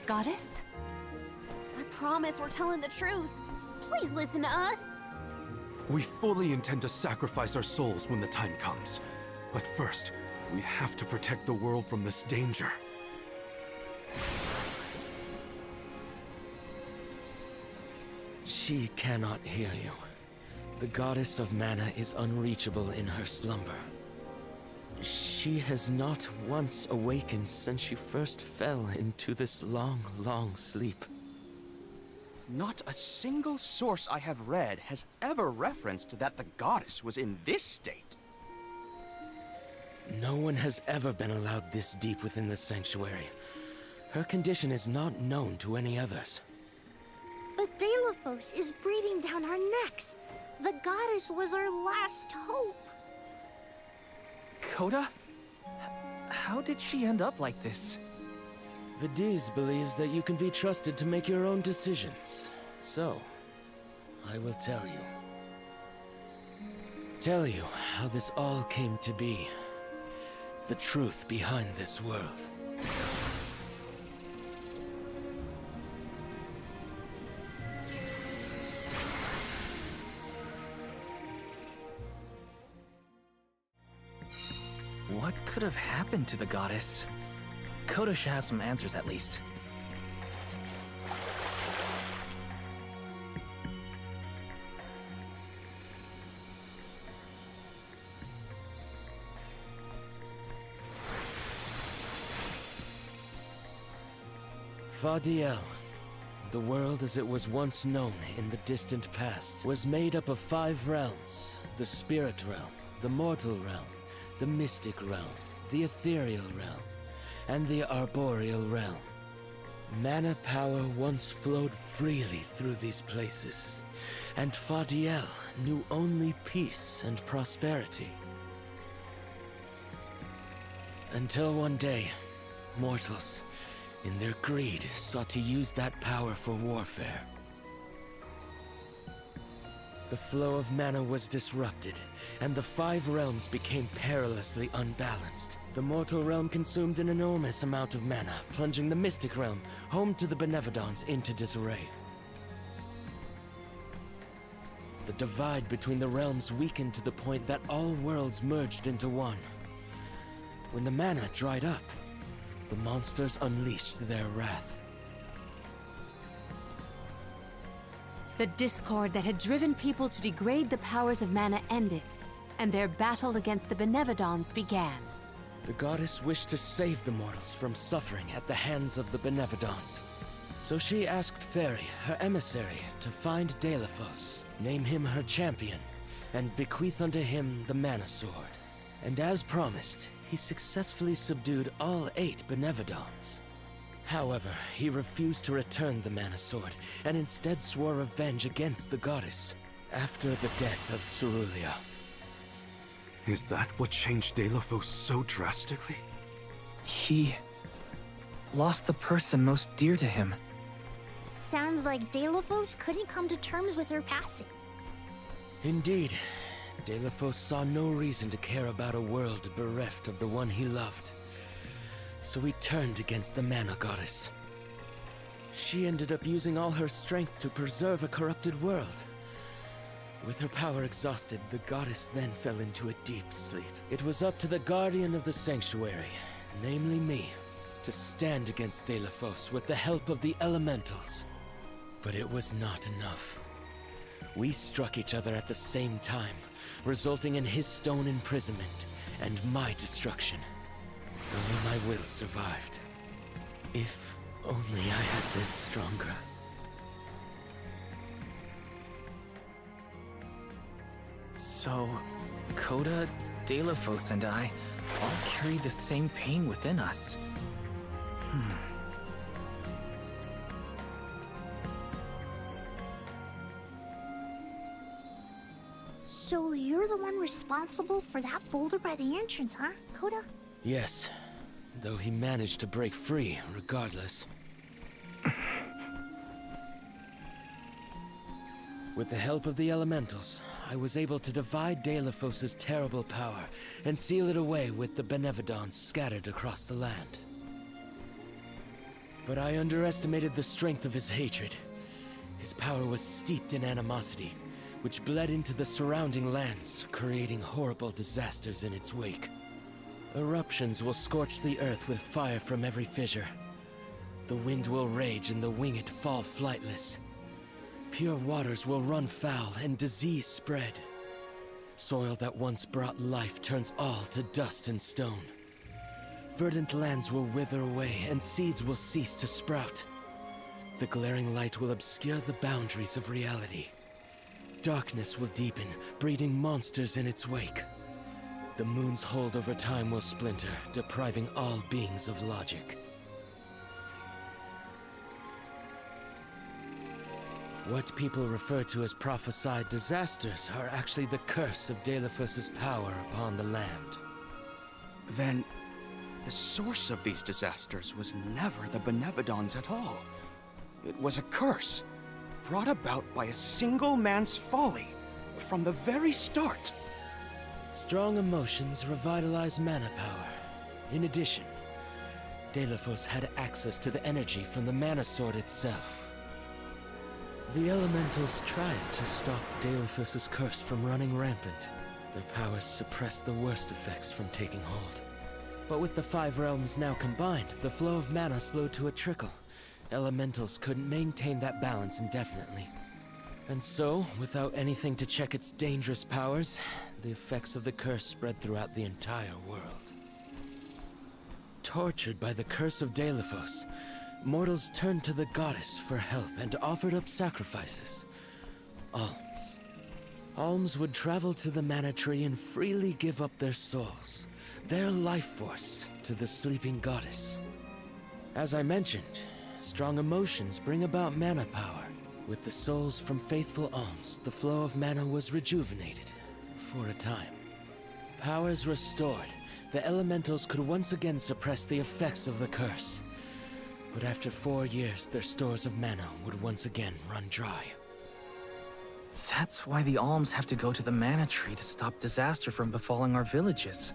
Goddess? I promise we're telling the truth. Please listen to us. We fully intend to sacrifice our souls when the time comes. But first, we have to protect the world from this danger. She cannot hear you. The goddess of mana is unreachable in her slumber. She has not once awakened since she first fell into this long, long sleep. Not a single source I have read has ever referenced that the goddess was in this state. No one has ever been allowed this deep within the sanctuary. Her condition is not known to any others. But Delphos is breathing down our necks. The goddess was our last hope. Coda? How did she end up like this? Vidiz believes that you can be trusted to make your own decisions. So, I will tell you. Tell you how this all came to be. The truth behind this world. What could have happened to the goddess? Coda should have some answers at least. Fadiel, the world as it was once known in the distant past, was made up of 5 realms: the spirit realm, the mortal realm, the mystic realm, the ethereal realm, and the arboreal realm. Mana power once flowed freely through these places, and Fadiel knew only peace and prosperity. Until one day, mortals, in their greed, sought to use that power for warfare. The flow of mana was disrupted, and the 5 realms became perilously unbalanced. The mortal realm consumed an enormous amount of mana, plunging the mystic realm, home to the Benevodons, into disarray. The divide between the realms weakened to the point that all worlds merged into one. When the mana dried up, the monsters unleashed their wrath. The discord that had driven people to degrade the powers of mana ended, and their battle against the Benevodons began. The goddess wished to save the mortals from suffering at the hands of the Benevodons. So she asked Fairy, her emissary, to find Delphos, name him her champion, and bequeath unto him the Mana Sword. And as promised, he successfully subdued all 8 Benevodons. However, he refused to return the Mana Sword, and instead swore revenge against the goddess, after the death of Cerulia. Is that what changed Delphos so drastically? He lost the person most dear to him. Sounds like Delphos couldn't come to terms with her passing. Indeed, Delphos saw no reason to care about a world bereft of the one he loved. So he turned against the Mana Goddess. She ended up using all her strength to preserve a corrupted world. With her power exhausted, the goddess then fell into a deep sleep. It was up to the Guardian of the Sanctuary, namely me, to stand against Delphos with the help of the Elementals. But it was not enough. We struck each other at the same time, resulting in his stone imprisonment and my destruction. Only my will survived. If only I had been stronger. So, Coda, Delphos, and I all carry the same pain within us. So you're the one responsible for that boulder by the entrance, huh, Coda? Yes, though he managed to break free regardless. With the help of the Elementals, I was able to divide Delphos' terrible power and seal it away with the Benevodons scattered across the land. But I underestimated the strength of his hatred. His power was steeped in animosity, which bled into the surrounding lands, creating horrible disasters in its wake. Eruptions will scorch the earth with fire from every fissure. The wind will rage and the winged fall flightless. Pure waters will run foul and disease spread. Soil that once brought life turns all to dust and stone. Verdant lands will wither away and seeds will cease to sprout. The glaring light will obscure the boundaries of reality. Darkness will deepen, breeding monsters in its wake. The moon's hold over time will splinter, depriving all beings of logic. What people refer to as prophesied disasters are actually the curse of Deilephos's power upon the land. Then, the source of these disasters was never the Benevodons at all. It was a curse, brought about by a single man's folly, from the very start. Strong emotions revitalize mana power. In addition, Deilephos had access to the energy from the mana sword itself. The elementals tried to stop Deilephos's curse from running rampant. Their powers suppressed the worst effects from taking hold. But with the 5 realms now combined, the flow of mana slowed to a trickle. Elementals couldn't maintain that balance indefinitely. And so, without anything to check its dangerous powers, the effects of the curse spread throughout the entire world. Tortured by the curse of Deilephos, mortals turned to the goddess for help and offered up sacrifices. Alms. Alms would travel to the mana tree and freely give up their souls, their life force, to the sleeping goddess. As I mentioned, strong emotions bring about mana power. With the souls from faithful alms, the flow of mana was rejuvenated, for a time. Powers restored, the elementals could once again suppress the effects of the curse. But after 4 years, their stores of mana would once again run dry. That's why the alms have to go to the mana tree to stop disaster from befalling our villages.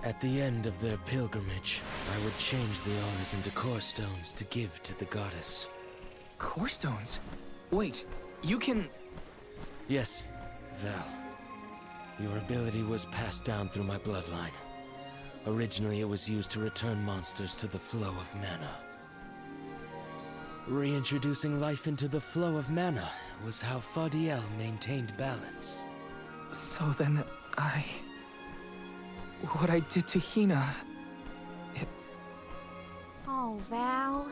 At the end of their pilgrimage, I would change the alms into core stones to give to the goddess. Core stones? Wait, you can... Yes, Val. Your ability was passed down through my bloodline. Originally, it was used to return monsters to the flow of mana. Reintroducing life into the flow of mana was how Fadiel maintained balance. So then, what I did to Hina... Oh, Val.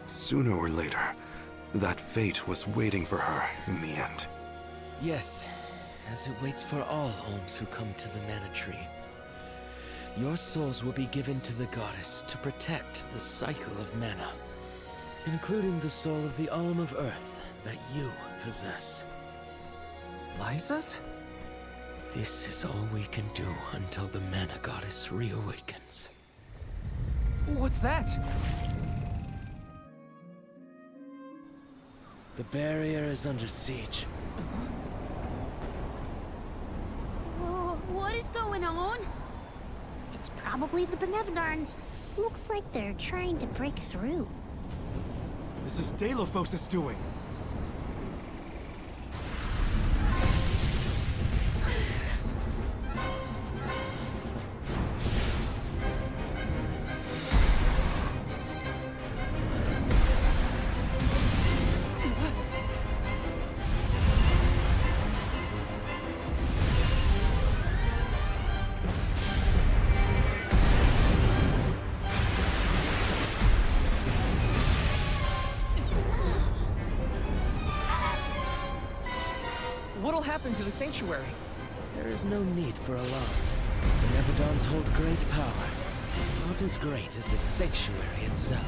Sooner or later, that fate was waiting for her in the end. Yes, as it waits for all alms who come to the mana tree. Your souls will be given to the goddess to protect the cycle of mana, including the soul of the Alm of Earth that you possess. Liza's? This is all we can do until the mana goddess reawakens. What's that? The barrier is under siege. Whoa, what is going on? It's probably the Benevodons. Looks like they're trying to break through. This is Deilephos' doing. What'll happen to the sanctuary? There is no need for alarm. The Benevodons hold great power. Not as great as the sanctuary itself.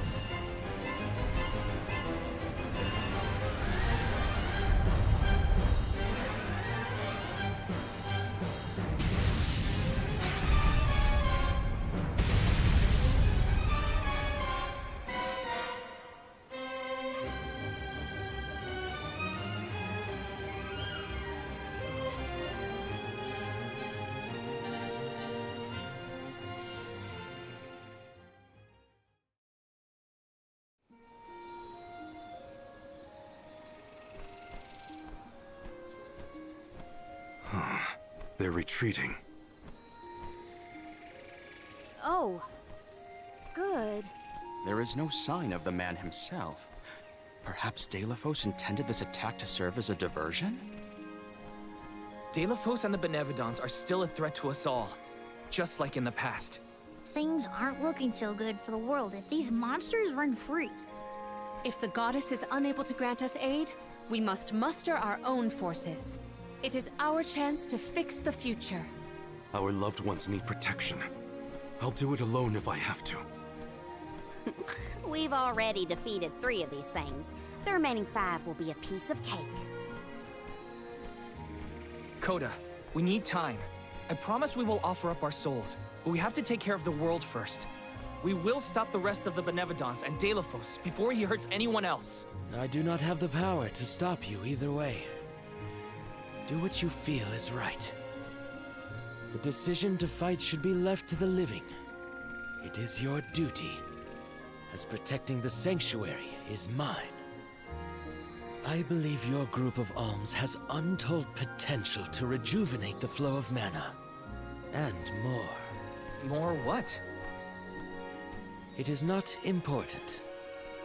They're retreating. Oh. Good. There is no sign of the man himself. Perhaps Deilephos intended this attack to serve as a diversion? Deilephos and the Benevodons are still a threat to us all, just like in the past. Things aren't looking so good for the world if these monsters run free. If the goddess is unable to grant us aid, we must muster our own forces. It is our chance to fix the future. Our loved ones need protection. I'll do it alone if I have to. We've already defeated 3 of these things. The remaining 5 will be a piece of cake. Coda, we need time. I promise we will offer up our souls, but we have to take care of the world first. We will stop the rest of the Benevodons and Deilophos before he hurts anyone else. I do not have the power to stop you either way. Do what you feel is right. The decision to fight should be left to the living. It is your duty, as protecting the sanctuary is mine. I believe your group of alms has untold potential to rejuvenate the flow of mana. And more. More what? It is not important.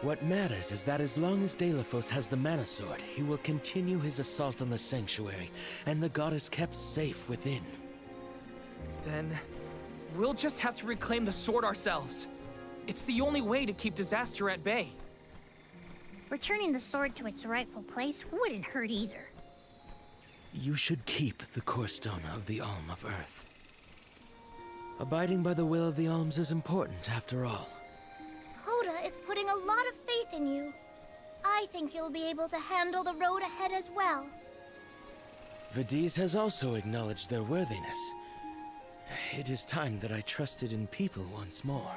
What matters is that as long as Deilophos has the Mana Sword, he will continue his assault on the sanctuary, and the goddess kept safe within. Then we'll just have to reclaim the sword ourselves. It's the only way to keep disaster at bay. Returning the sword to its rightful place wouldn't hurt either. You should keep the core stone of the Alm of Earth. Abiding by the will of the alms is important, after all. Coda is putting a lot of faith in you. I think you'll be able to handle the road ahead as well. Vidiz has also acknowledged their worthiness. It is time that I trusted in people once more.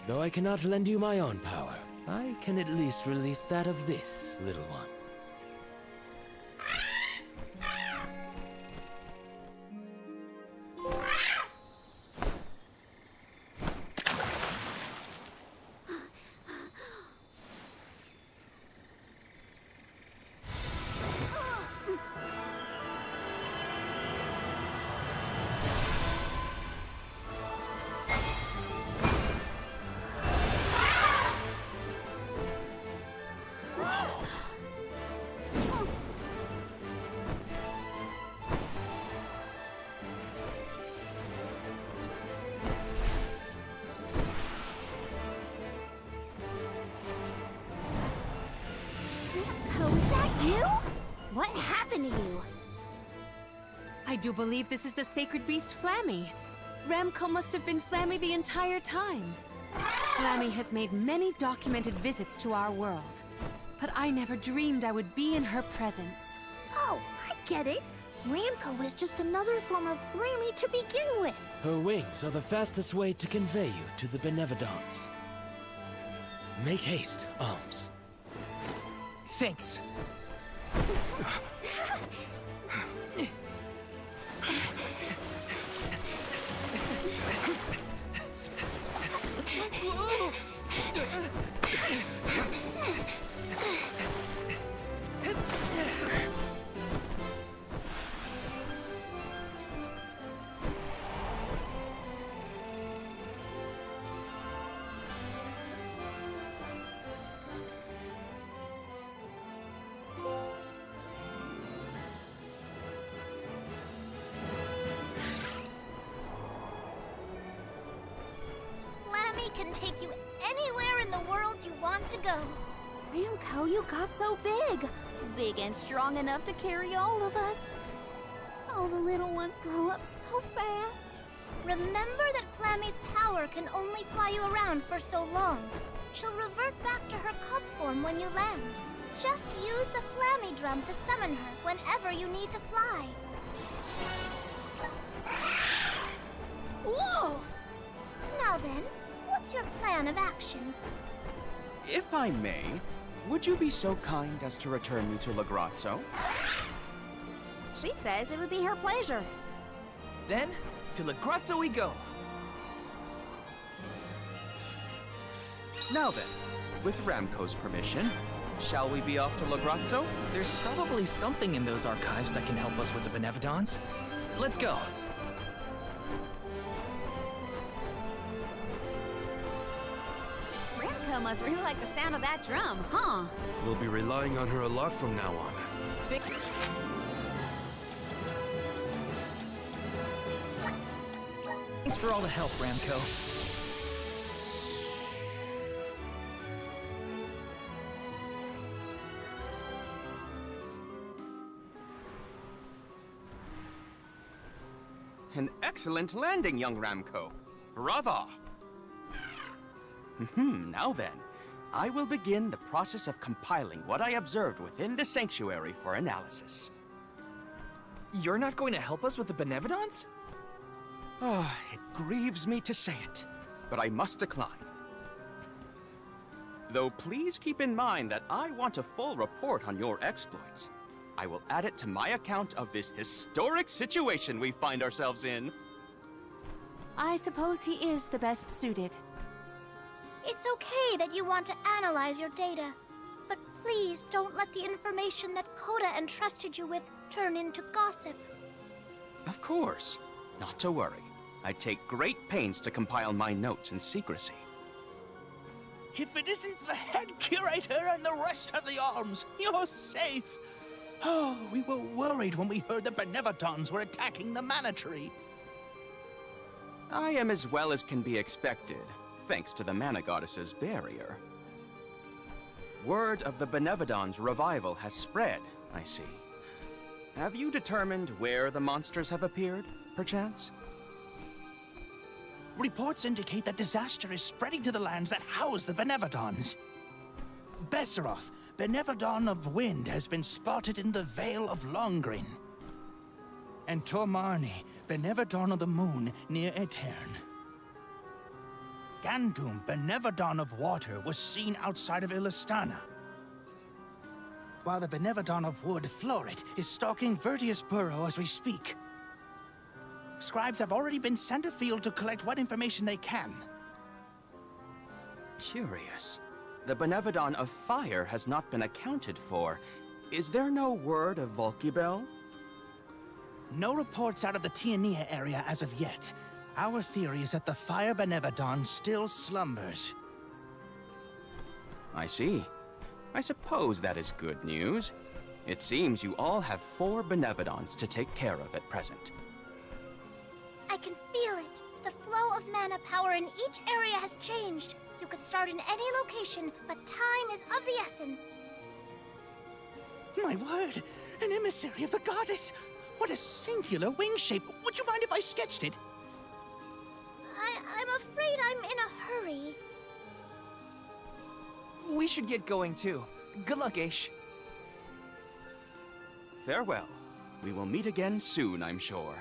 Though I cannot lend you my own power, I can at least release that of this little one. What happened to you? I do believe this is the sacred beast Flammy. Ramco must have been Flammy the entire time. Flammy has made many documented visits to our world, but I never dreamed I would be in her presence. Oh, I get it. Ramco is just another form of Flammy to begin with. Her wings are the fastest way to convey you to the Benevodons. Make haste, Alms. Thanks. Can take you anywhere in the world you want to go. Ramco, you got so big. Big and strong enough to carry all of us. All the little ones grow up so fast. Remember that Flammy's power can only fly you around for so long. She'll revert back to her cub form when you land. Just use the Flammy drum to summon her whenever you need to fly. Whoa! Now then, what's your plan of action? If I may, would you be so kind as to return me to Lagrazzo? She says it would be her pleasure. Then, to Lagrazzo we go. Now then, with Ramco's permission, shall we be off to Lagrazzo? There's probably something in those archives that can help us with the Benevodons. Let's go. Ramco must really like the sound of that drum, huh? We'll be relying on her a lot from now on. Thanks for all the help, Ramco. An excellent landing, young Ramco. Brava! Now then, I will begin the process of compiling what I observed within the sanctuary for analysis. You're not going to help us with the Benevodons? It grieves me to say it, but I must decline. Though please keep in mind that I want a full report on your exploits. I will add it to my account of this historic situation we find ourselves in. I suppose he is the best suited. It's okay that you want to analyze your data, but please don't let the information that Coda entrusted you with turn into gossip. Of course. Not to worry. I take great pains to compile my notes in secrecy. If it isn't the head curator and the rest of the alms, you're safe. Oh, we were worried when we heard the Benevodons were attacking the Mana Tree. I am as well as can be expected, thanks to the Mana Goddess's barrier. Word of the Benevodons' revival has spread, I see. Have you determined where the monsters have appeared, perchance? Reports indicate that disaster is spreading to the lands that house the Benevodons. Besseroth, Benevodon of Wind, has been spotted in the Vale of Longrin. And Tormarni, Benevodon of the Moon, near Aetern. Gandum, Benevodon of Water, was seen outside of Illistana. While the Benevodon of Wood, Florit, is stalking Vertius Burrow as we speak. Scribes have already been sent afield to collect what information they can. Curious. The Benevodon of Fire has not been accounted for. Is there no word of Volkibel? No reports out of the Tiania area as of yet. Our theory is that the Fire Benevodon still slumbers. I see. I suppose that is good news. It seems you all have 4 Benevodons to take care of at present. I can feel it. The flow of mana power in each area has changed. You could start in any location, but time is of the essence. My word! An emissary of the goddess! What a singular wing shape! Would you mind if I sketched it? I'm afraid I'm in a hurry. We should get going too. Good luck, Aish. Farewell. We will meet again soon, I'm sure.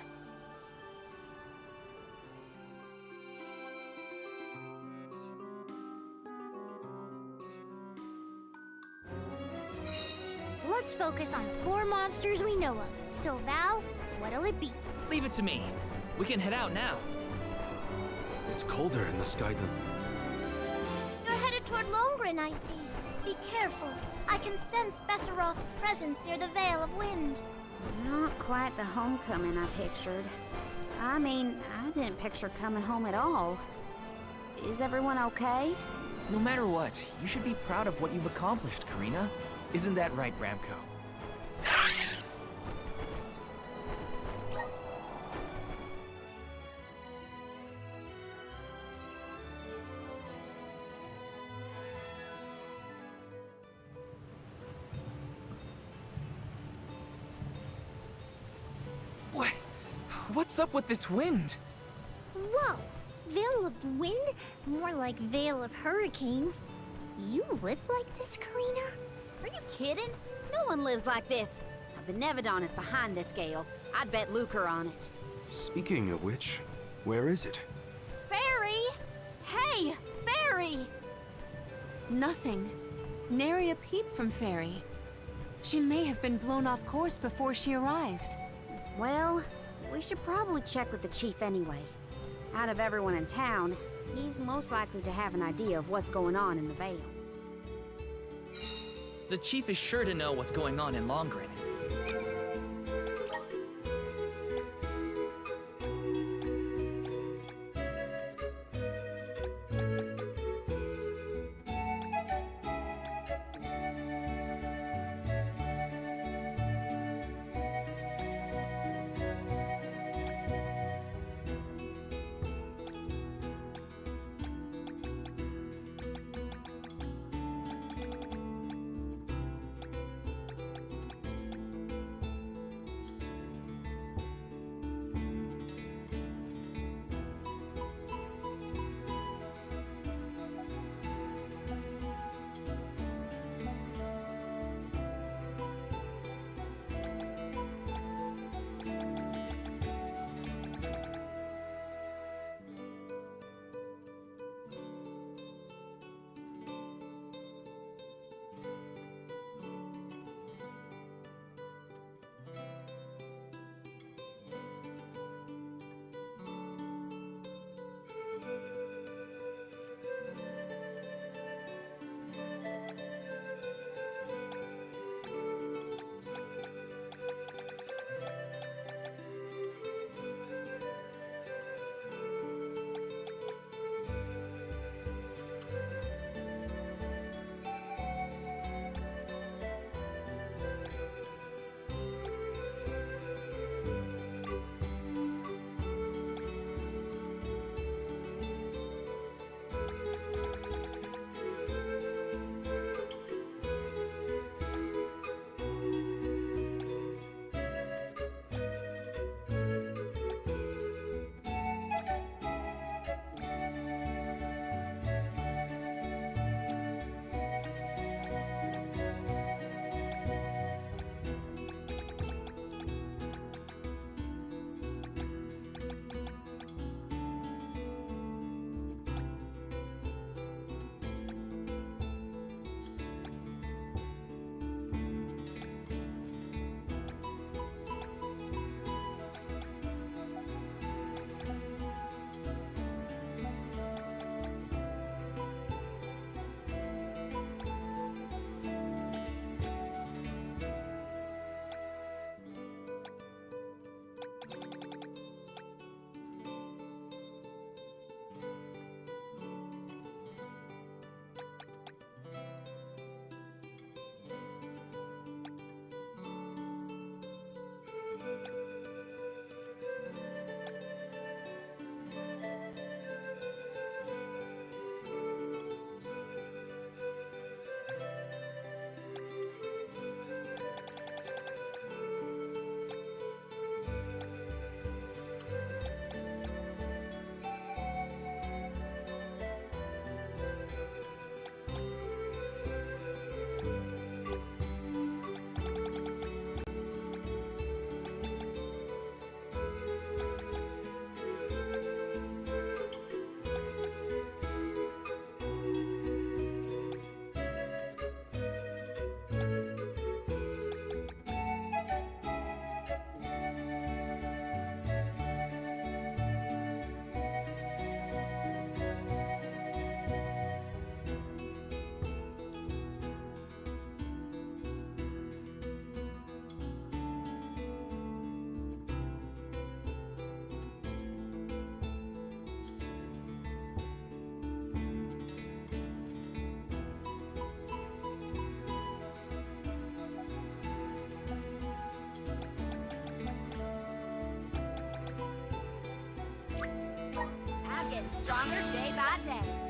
Let's focus on the 4 monsters we know of. So, Val, what'll it be? Leave it to me. We can head out now. It's colder in the sky than... You're headed toward Longrin, I see. Be careful. I can sense Besseroth's presence near the Vale of Wind. Not quite the homecoming I pictured. I mean, I didn't picture coming home at all. Is everyone okay? No matter what, you should be proud of what you've accomplished, Karina. Isn't that right, Bramco? What's up with this wind? Whoa! Veil of Wind? More like Veil of Hurricanes. You live like this, Karina? Are you kidding? No one lives like this. A Benevodon is behind this gale. I'd bet lucre on it. Speaking of which, where is it? Fairy! Hey, Fairy! Nothing. Nary a peep from Fairy. She may have been blown off course before she arrived. Well, we should probably check with the chief anyway. Out of everyone in town, he's most likely to have an idea of what's going on in the Vale. The chief is sure to know what's going on in Longrin. I'm getting stronger day by day.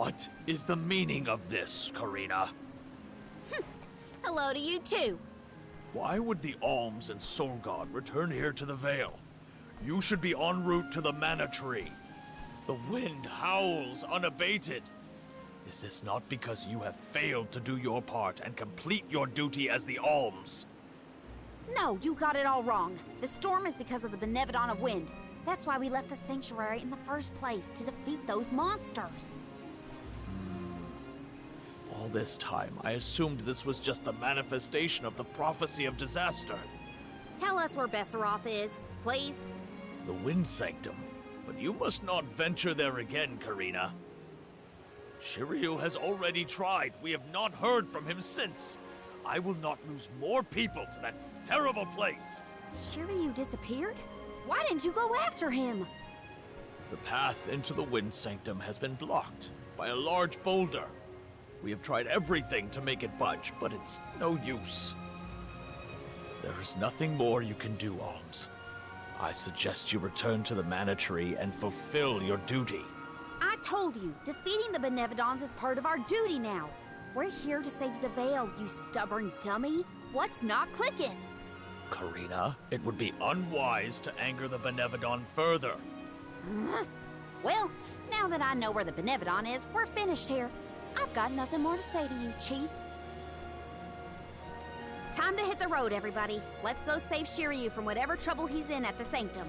What is the meaning of this, Karina? Hello to you too. Why would the Alms and Soul God return here to the Vale? You should be en route to the Mana Tree. The wind howls unabated. Is this not because you have failed to do your part and complete your duty as the Alms? No, you got it all wrong. The storm is because of the Benevodon of Wind. That's why we left the sanctuary in the first place, to defeat those monsters. All this time, I assumed this was just the manifestation of the prophecy of disaster. Tell us where Besseroth is, please. The Wind Sanctum. But you must not venture there again, Karina. Shiryu has already tried. We have not heard from him since. I will not lose more people to that terrible place. Shiryu disappeared? Why didn't you go after him? The path into the Wind Sanctum has been blocked by a large boulder. We have tried everything to make it budge, but it's no use. There is nothing more you can do, Alms. I suggest you return to the Mana Tree and fulfill your duty. I told you, defeating the Benevodons is part of our duty now. We're here to save the Vale, you stubborn dummy. What's not clicking? Karina, it would be unwise to anger the Benevodon further. Well, now that I know where the Benevodon is, we're finished here. I've got nothing more to say to you, Chief. Time to hit the road, everybody. Let's go save Shiryu from whatever trouble he's in at the Sanctum.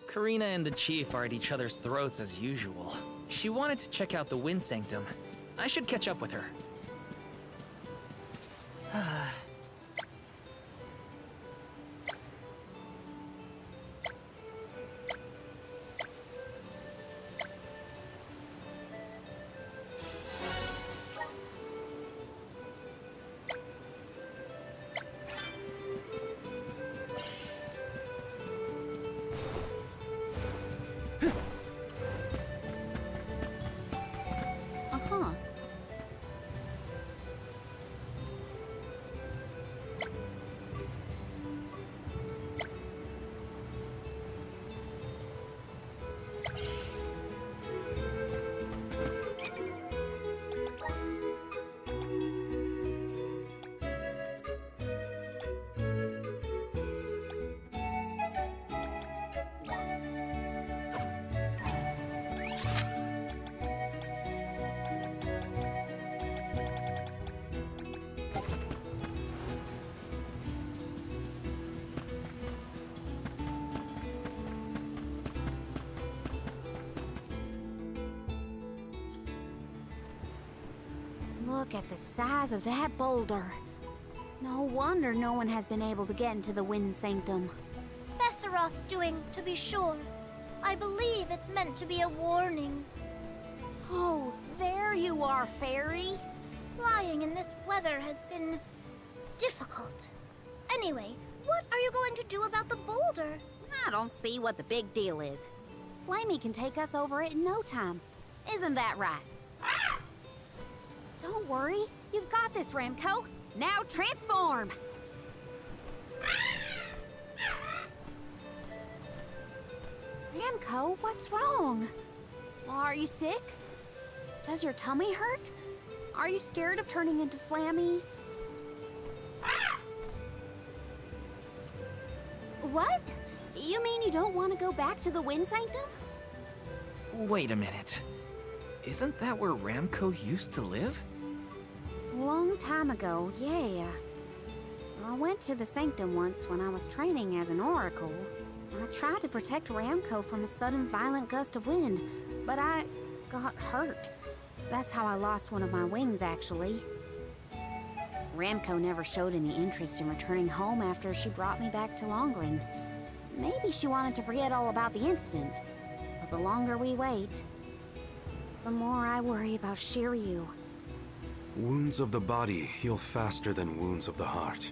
Karina and the Chief are at each other's throats as usual. She wanted to check out the Wind Sanctum. I should catch up with her. Uh-huh. Look at the size of that boulder. No wonder no one has been able to get into the Wind Sanctum. Besseroth's doing, to be sure. I believe it's meant to be a warning. Oh, there you are, Fairy. Flying in this weather has been difficult. Anyway, what are you going to do about the boulder? I don't see what the big deal is. Flamey can take us over it in no time. Isn't that right? Don't worry. You've got this, Ramco. Now transform! Ramco, what's wrong? Are you sick? Does your tummy hurt? Are you scared of turning into Flammy? What? You mean you don't want to go back to the Wind Sanctum? Wait a minute. Isn't that where Ramco used to live? Long time ago, yeah. I went to the Sanctum once when I was training as an oracle. I tried to protect Ramco from a sudden violent gust of wind, but I got hurt. That's how I lost one of my wings, actually. Ramco never showed any interest in returning home after she brought me back to Longren. Maybe she wanted to forget all about the incident, but the longer we wait, the more I worry about Shiryu. Wounds of the body heal faster than wounds of the heart.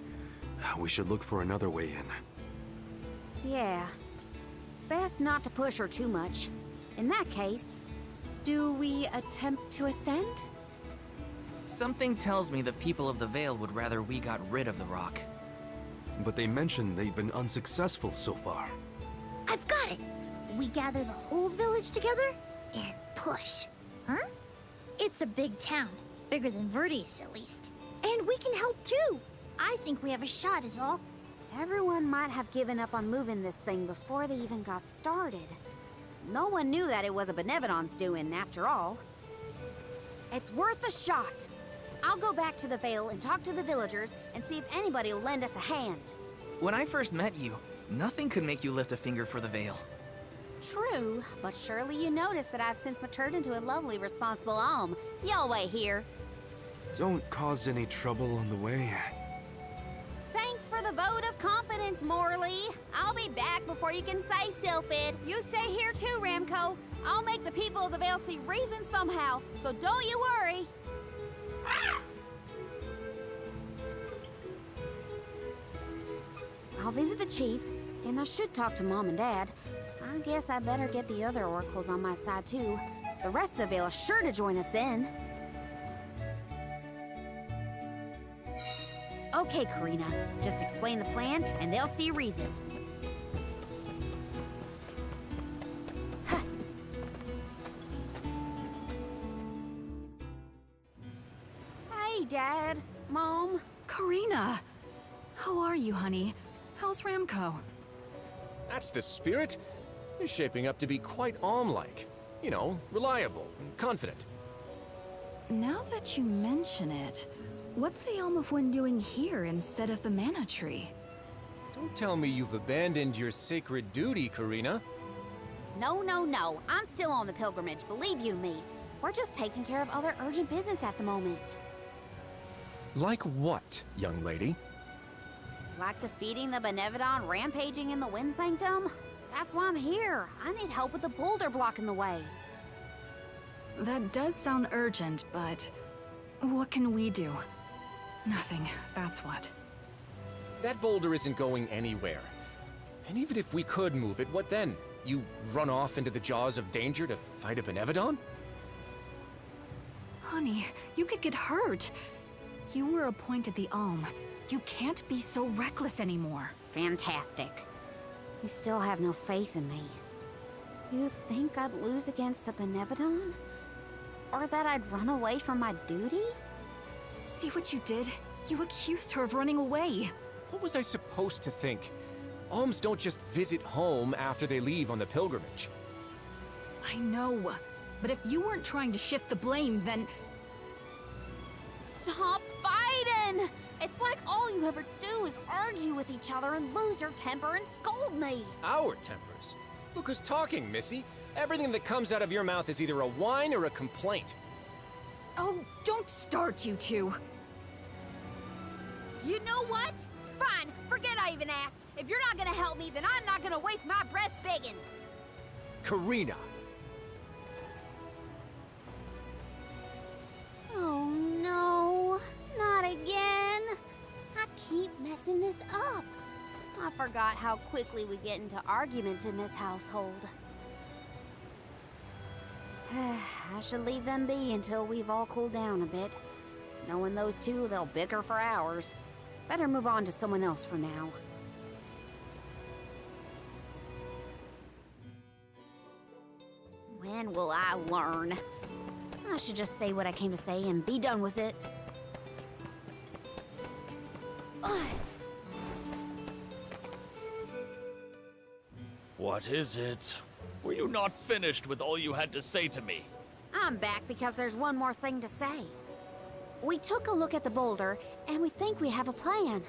We should look for another way in. Yeah. Best not to push her too much. In that case, Do we attempt to ascend? Something tells me the people of the Vale would rather we got rid of the rock. But they mentioned they've been unsuccessful so far. I've got it! we gather the whole village together and push. Huh? It's a big town. Bigger than Verdius, at least. And we can help too. I think we have a shot is all. Everyone might have given up on moving this thing before they even got started. No one knew that it was a Benevodon's doing, after all. It's worth a shot. I'll go back to the Vale and talk to the villagers and see if anybody will lend us a hand. When I first met you, nothing could make you lift a finger for the Vale. True, but surely you noticed that I've since matured into a lovely, responsible alm. Y'all wait here. Don't cause any trouble on the way. Thanks for the vote of confidence, Morley. I'll be back before you can say Sylphid. You stay here too, Ramco. I'll make the people of the Vale see reason somehow, so don't you worry. I'll visit the chief, and I should talk to Mom and Dad. I guess I better get the other oracles on my side too. The rest of the Vale is sure to join us then. Okay, Karina. Just explain the plan, and they'll see reason. Huh. Hey, Dad. Mom. Karina! How are you, honey? How's Ramco? That's the spirit. You're shaping up to be quite Alm-like. You know, reliable and confident. Now that you mention it, what's the Elm of Wind doing here instead of the Mana Tree? Don't tell me you've abandoned your sacred duty, Karina. No, no, no. I'm still on the pilgrimage, believe you me. We're just taking care of other urgent business at the moment. Like what, young lady? Like defeating the Benevodon rampaging in the Wind Sanctum? That's why I'm here. I need help with the boulder blocking the way. That does sound urgent, but what can we do? Nothing, that's what. That boulder isn't going anywhere. And even if we could move it, what then? You run off into the jaws of danger to fight a Benevodon? Honey, you could get hurt. You were appointed the Alm. You can't be so reckless anymore. Fantastic. You still have no faith in me. You think I'd lose against the Benevodon? Or that I'd run away from my duty? See what you did? You accused her of running away. What was I supposed to think? Alms don't just visit home after they leave on the pilgrimage. I know, but if you weren't trying to shift the blame, then... Stop fighting! It's like all you ever do is argue with each other and lose your temper and scold me. Our tempers? Look who's talking, Missy. Everything that comes out of your mouth is either a whine or a complaint. Oh, don't start, you two. You know what? Fine, forget I even asked. If you're not gonna help me, then I'm not gonna waste my breath begging. Karina! Oh no, not again. I keep messing this up. I forgot how quickly we get into arguments in this household. I should leave them be until we've all cooled down a bit. Knowing those two, they'll bicker for hours. Better move on to someone else for now. When will I learn? I should just say what I came to say and be done with it. What is it? Were you not finished with all you had to say to me? I'm back because there's one more thing to say. We took a look at the boulder, and we think we have a plan.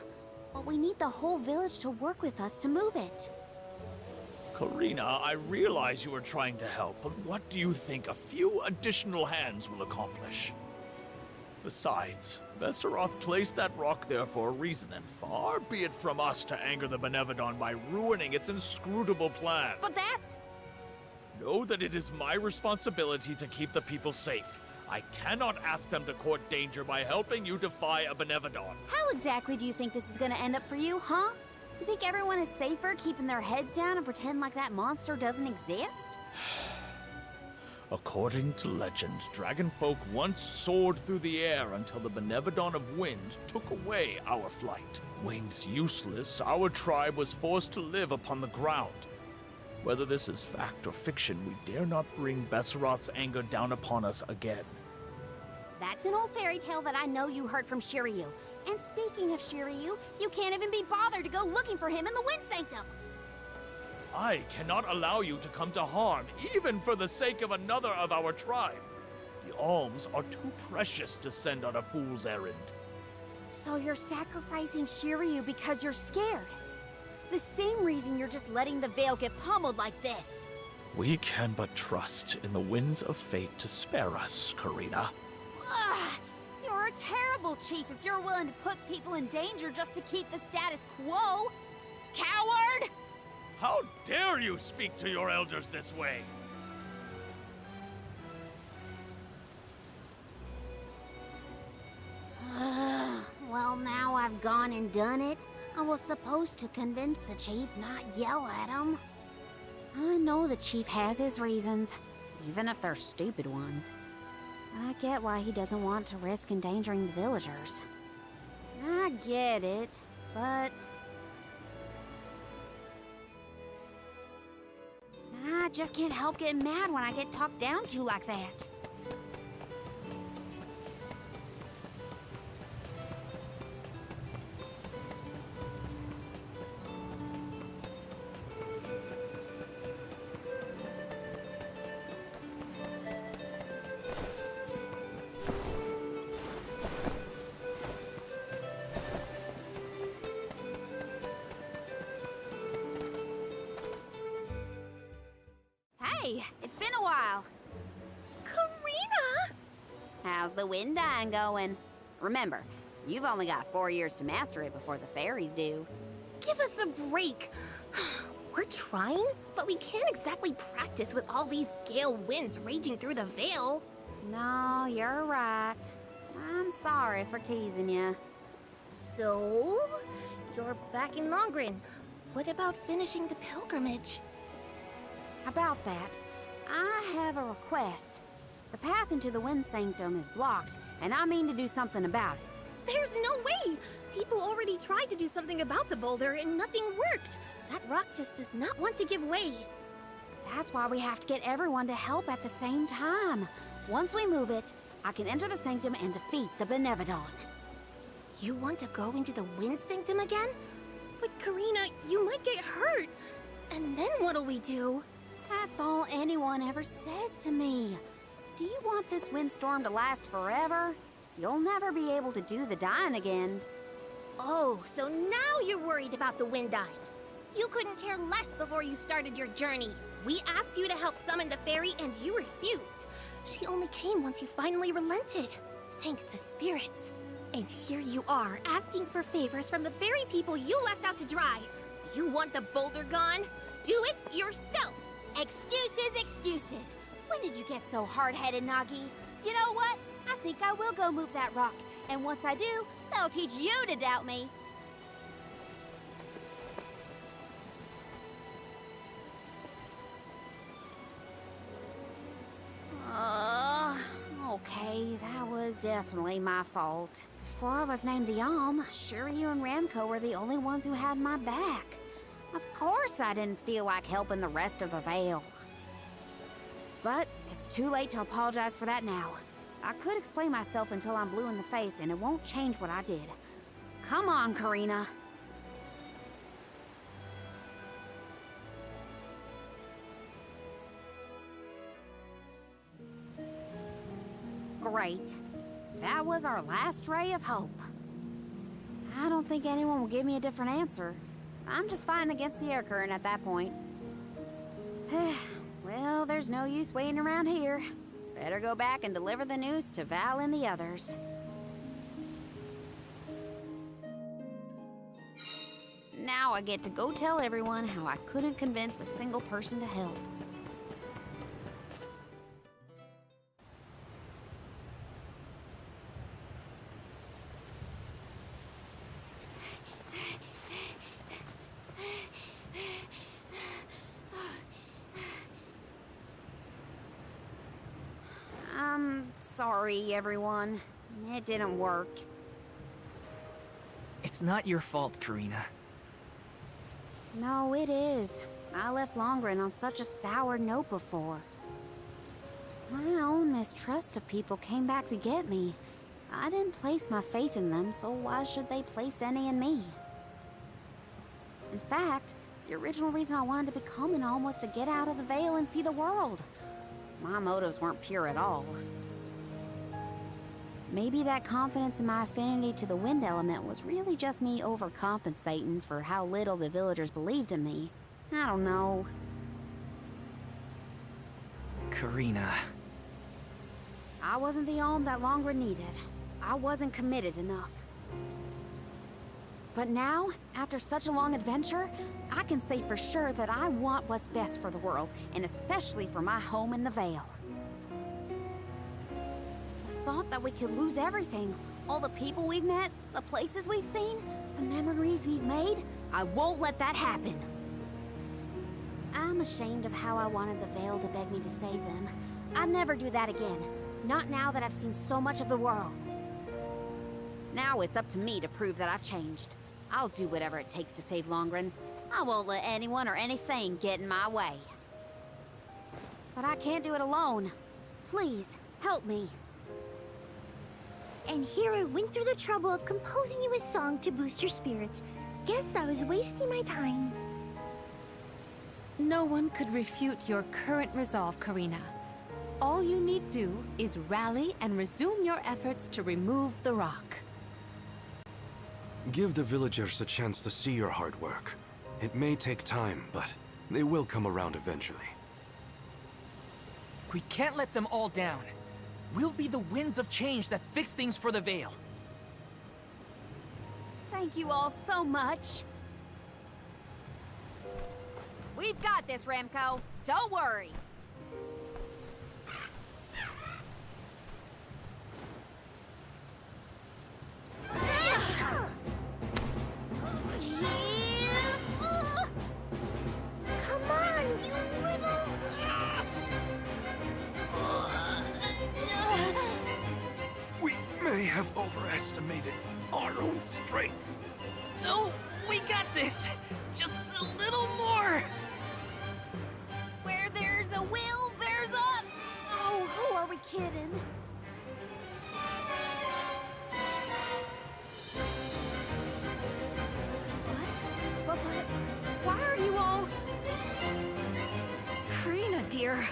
But we need the whole village to work with us to move it. Karina, I realize you are trying to help, but what do you think a few additional hands will accomplish? Besides, Besseroth placed that rock there for a reason, and far be it from us to anger the Benevodon by ruining its inscrutable plans. But that's... Know that it is my responsibility to keep the people safe. I cannot ask them to court danger by helping you defy a Benevodon. How exactly do you think this is gonna end up for you, huh? You think everyone is safer keeping their heads down and pretend like that monster doesn't exist? According to legend, dragonfolk once soared through the air until the Benevodon of Wind took away our flight. Wings useless, our tribe was forced to live upon the ground. Whether this is fact or fiction, we dare not bring Besseroth's anger down upon us again. That's an old fairy tale that I know you heard from Shiryu. And speaking of Shiryu, you can't even be bothered to go looking for him in the Wind Sanctum. I cannot allow you to come to harm, even for the sake of another of our tribe. The alms are too precious to send on a fool's errand. So you're sacrificing Shiryu because you're scared. The same reason you're just letting the Veil get pummeled like this. We can but trust in the winds of fate to spare us, Karina. Ugh! You're a terrible chief if you're willing to put people in danger just to keep the status quo. Coward! How dare you speak to your elders this way? Well, now I've gone and done it. I was supposed to convince the chief, not yell at him. I know the chief has his reasons, even if they're stupid ones. I get why he doesn't want to risk endangering the villagers. I get it, but I just can't help getting mad when I get talked down to like that. Hey, it's been a while. Karina! How's the wind dying going? Remember, you've only got 4 years to master it before the fairies do. Give us a break. We're trying, but we can't exactly practice with all these gale winds raging through the Veil. No, you're right. I'm sorry for teasing you. So, you're back in Longrin. What about finishing the pilgrimage? About that, I have a request. The path into the Wind Sanctum is blocked, and I mean to do something about it. There's no way! People already tried to do something about the boulder and nothing worked. That rock just does not want to give way. That's why we have to get everyone to help at the same time. Once we move it, I can enter the Sanctum and defeat the Benevodon. You want to go into the Wind Sanctum again? But Karina, you might get hurt. And then what'll we do? That's all anyone ever says to me. Do you want this windstorm to last forever? You'll never be able to do the dying again. Oh, so now you're worried about the wind dying. You couldn't care less before you started your journey. We asked you to help summon the fairy and you refused. She only came once you finally relented. Thank the spirits. And here you are, asking for favors from the very people you left out to dry. You want the boulder gone? Do it yourself! Excuses, excuses. When did you get so hard-headed, Nagi? You know what? I think I will go move that rock. And once I do, that'll teach you to doubt me. Okay, that was definitely my fault. Before I was named the Alm, Shiryu and Ramco were the only ones who had my back. Of course I didn't feel like helping the rest of the Veil. But it's too late to apologize for that now. I could explain myself until I'm blue in the face, and it won't change what I did. Come on, Karina. Great. That was our last ray of hope. I don't think anyone will give me a different answer. I'm just fighting against the air current at that point. Well, there's no use waiting around here. Better go back and deliver the news to Val and the others. Now I get to go tell everyone how I couldn't convince a single person to help. I'm sorry, everyone. It didn't work. It's not your fault, Karina. No, it is. I left Longren on such a sour note before. My own mistrust of people came back to get me. I didn't place my faith in them, so why should they place any in me? In fact, the original reason I wanted to become an Alm was to get out of the Veil and see the world. My motives weren't pure at all. Maybe that confidence in my affinity to the wind element was really just me overcompensating for how little the villagers believed in me. I don't know. Karina. I wasn't the Alm that Longren needed. I wasn't committed enough. But now, after such a long adventure, I can say for sure that I want what's best for the world, and especially for my home in the Vale. The thought that we could lose everything, all the people we've met, the places we've seen, the memories we've made, I won't let that happen. I'm ashamed of how I wanted the Vale to beg me to save them. I'd never do that again. Not now that I've seen so much of the world. Now it's up to me to prove that I've changed. I'll do whatever it takes to save Longren. I won't let anyone or anything get in my way. But I can't do it alone. Please, help me. And here I went through the trouble of composing you a song to boost your spirits. Guess I was wasting my time. No one could refute your current resolve, Karina. All you need do is rally and resume your efforts to remove the rock. Give the villagers a chance to see your hard work. It may take time, but they will come around eventually. We can't let them all down. We'll be the winds of change that fix things for the Vale. Thank you all so much. We've got this, Remco. Don't worry. Come on, you little... We may have overestimated our own strength. No, we got this. Just a little more. Where there's a will, there's a... Oh, who are we kidding? What? But why are you all... Karina, dear,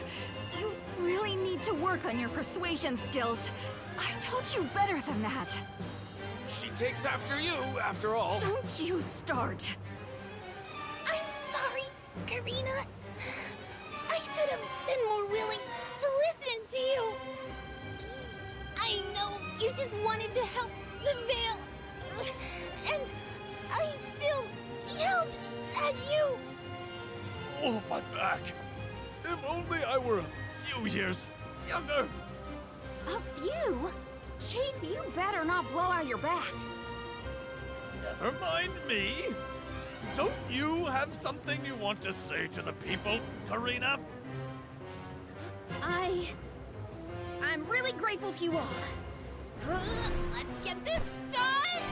you really need to work on your persuasion skills. I taught you better than that. She takes after you, after all. Don't you start. I'm sorry, Karina. I should have been more willing to listen to you. I know you just wanted to help the Vale. And I still yelled at you. Oh, my back. If only I were a few years younger. A few? Chief, you better not blow out your back. Never mind me. Don't you have something you want to say to the people, Karina? I'm really grateful to you all. Let's get this done!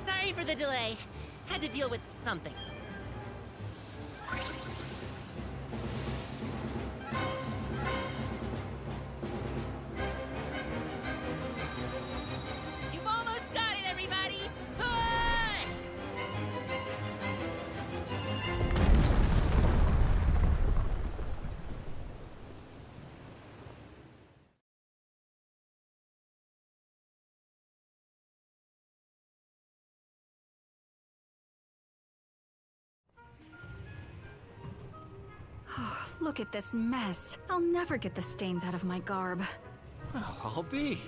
Sorry for the delay. Had to deal with something. You've almost got it, everybody! Push! Look at this mess. I'll never get the stains out of my garb. Well, I'll be.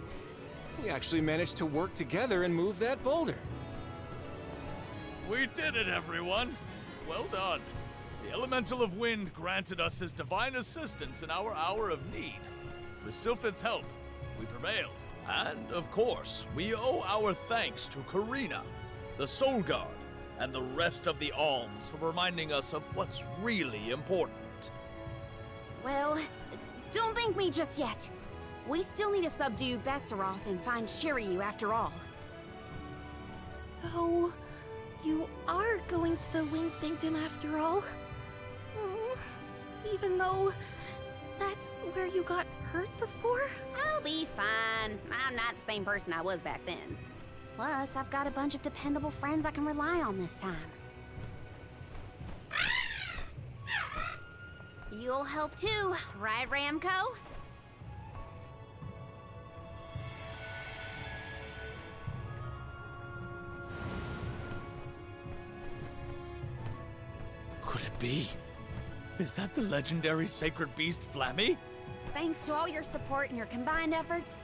We actually managed to work together and move that boulder. We did it, everyone. Well done. The Elemental of Wind granted us his divine assistance in our hour of need. With Sylphid's help, we prevailed. And, of course, we owe our thanks to Karina, the Soul Guard, and the rest of the Alms for reminding us of what's really important. Well, don't thank me just yet. We still need to subdue Besseroth and find Shiryu after all. So, you are going to the Wind Sanctum after all? Even though that's where you got hurt before? I'll be fine. I'm not the same person I was back then. Plus, I've got a bunch of dependable friends I can rely on this time. You'll help too, right, Ramco? Could it be? Is that the legendary sacred beast Flammy? Thanks to all your support and your combined efforts,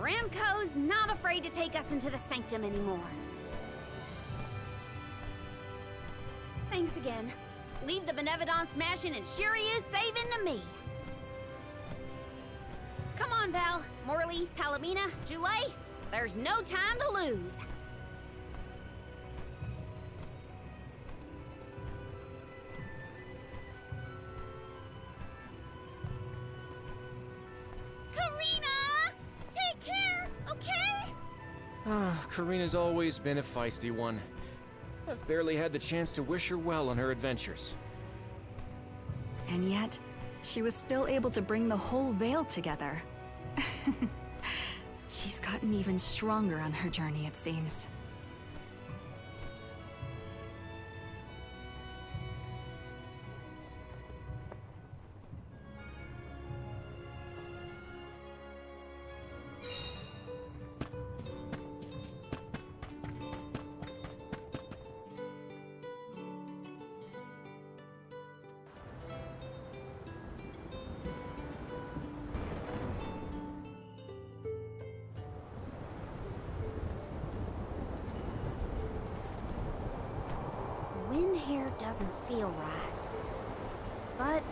Ramco's not afraid to take us into the Sanctum anymore. Thanks again. Leave the Benevodon smashing and Shiryu saving to me. Come on, Val, Morley, Palomina, Joulet. There's no time to lose. Karina! Take care, okay? Karina's always been a feisty one. I've barely had the chance to wish her well on her adventures. And yet, she was still able to bring the whole Vale together. She's gotten even stronger on her journey, it seems. Wind here doesn't feel right. But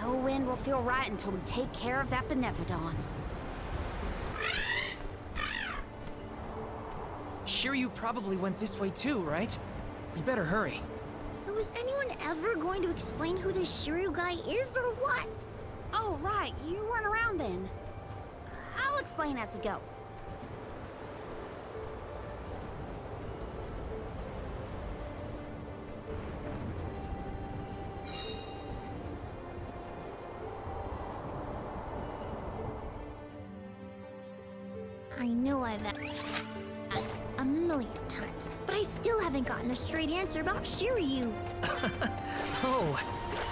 no wind will feel right until we take care of that Benevodon. Shiryu probably went this way too, right? We better hurry. So is anyone ever going to explain who this Shiryu guy is or what? Oh, right. You weren't around then. I'll explain as we go. I know I've asked a million times, but I still haven't gotten a straight answer about Shiryu. Oh,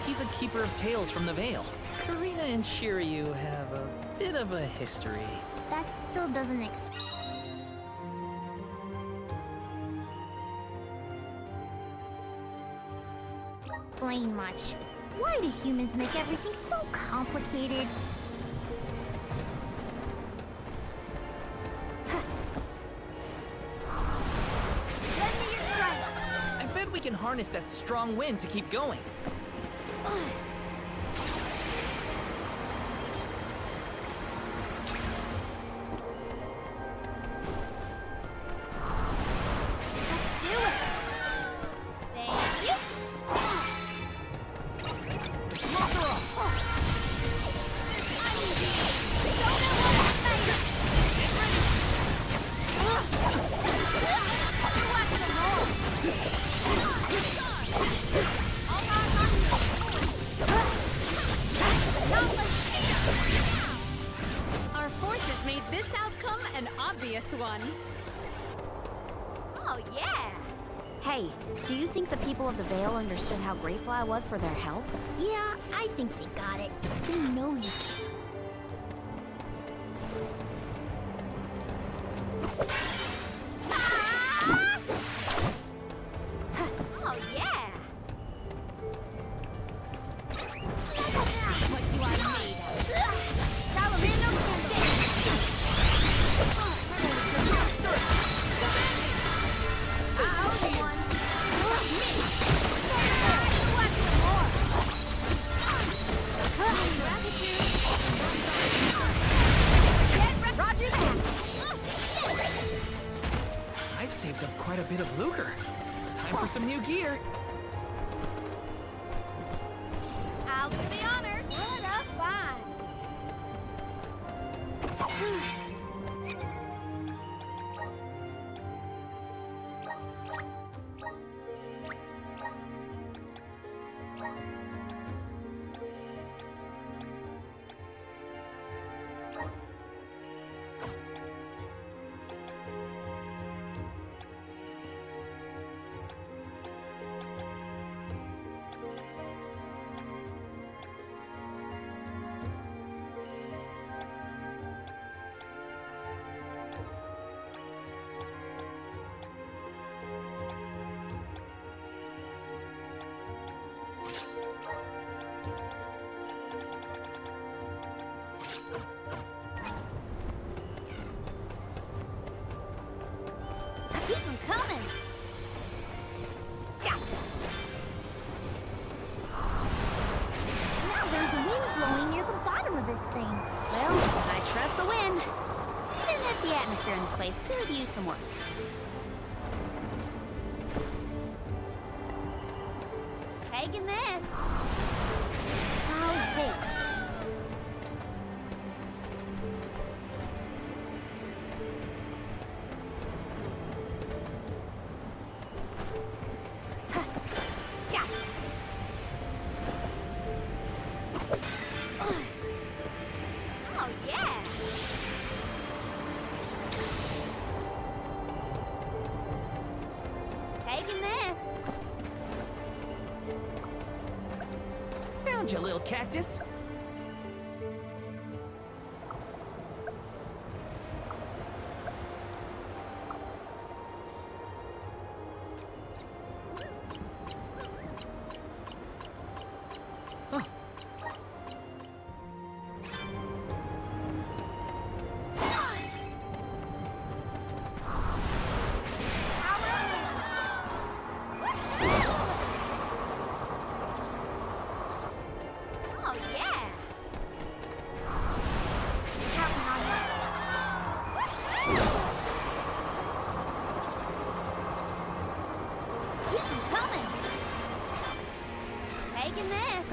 he's a keeper of tales from the Vale. Karina and Shiryu have a bit of a history. That still doesn't explain much. Why do humans make everything so complicated? I bet we can harness that strong wind to keep going. Our forces made this outcome an obvious one. Oh, yeah! Hey, do you think the people of the Vale understood how grateful I was for their help? Yeah, I think they got it. They know you can. Oh, yeah! What you are made of. Roger that! I've saved up quite a bit of lucre. Time for some new gear. I'll do the honor. What a find. Keep them coming. Gotcha. Now there's a wind blowing near the bottom of this thing. Well, I trust the wind. Even if the atmosphere in this place could use some work. Taking this. How's this? Oh, yeah! Taking this. Found you, little cactus. Oh, yeah! Counting on that. Keep them coming. Taking this.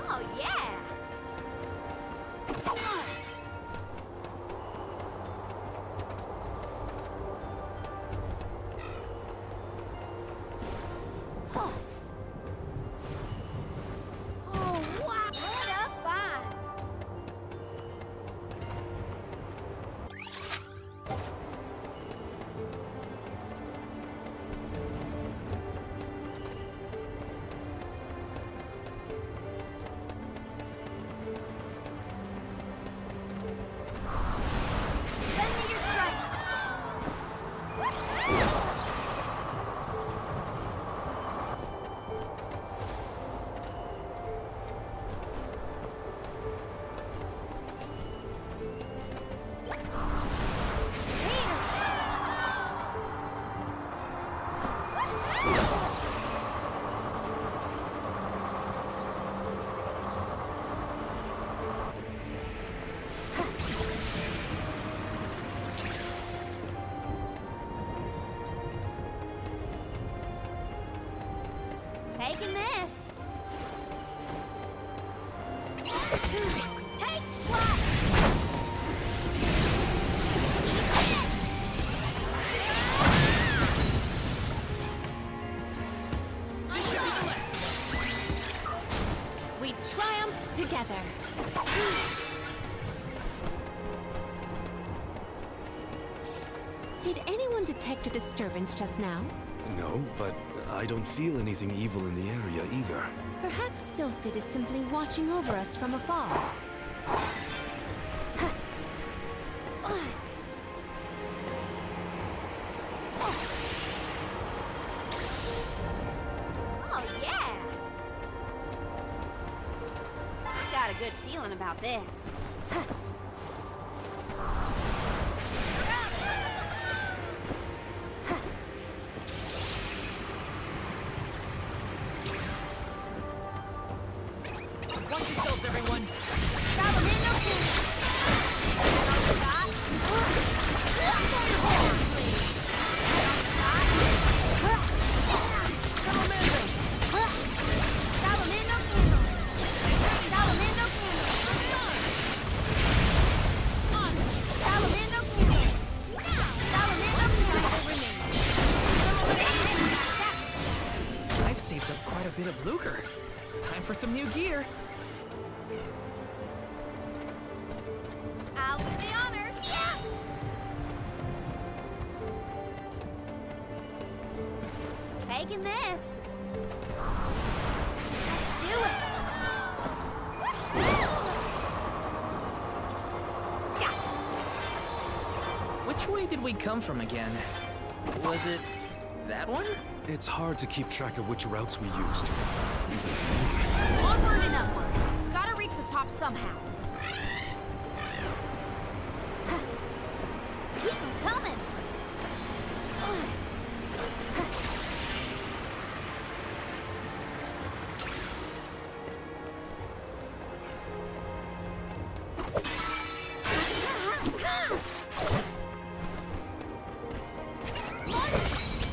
Oh, yeah! Oh, wow! What a find! Send me your strike! Taking this. Take flight. We triumphed together. Did anyone detect a disturbance just now? No, but I don't feel anything evil in the area either. Perhaps Sylphid is simply watching over us from afar. Oh, yeah! I got a good feeling about this. quite a bit of lucre. Time for some new gear. I'll do the honors. Yes! Taking this. Let's do it. Gotcha. Which way did we come from again? Was it that one? It's hard to keep track of which routes we used. Onward and upward. Gotta reach the top somehow. Keep them coming.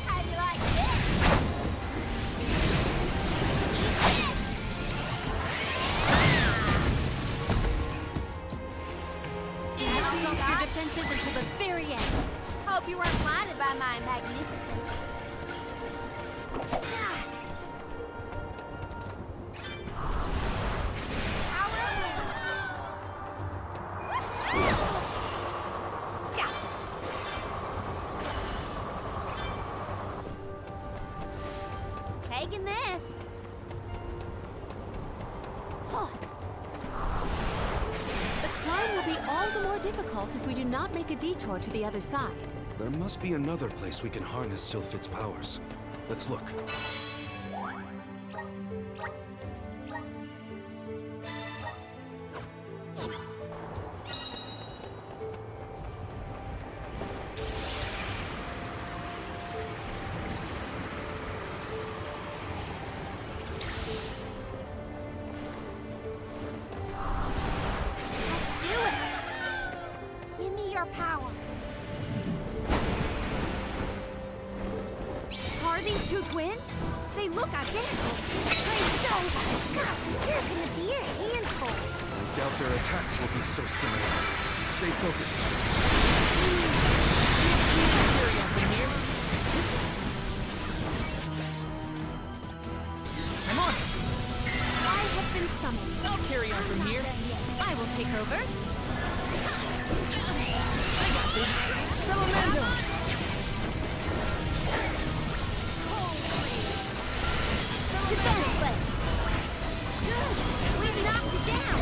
How do you like this? Kept off your defenses until the very end. Hope you weren't blinded by my magnificence. Gotcha. Taking this. The climb will be all the more difficult if we do not make a detour to the other side. There must be another place we can harness Sylphid's powers. Let's look. Let's do it. Give me your power. Are these two twins? They look identical. God, you're gonna be a handful. I doubt their attacks will be so similar. Stay focused. I'm on it. I have been summoned. I'll carry on from here. I will take over. I got this. Salamando! Defenseless. Good. We've knocked it down.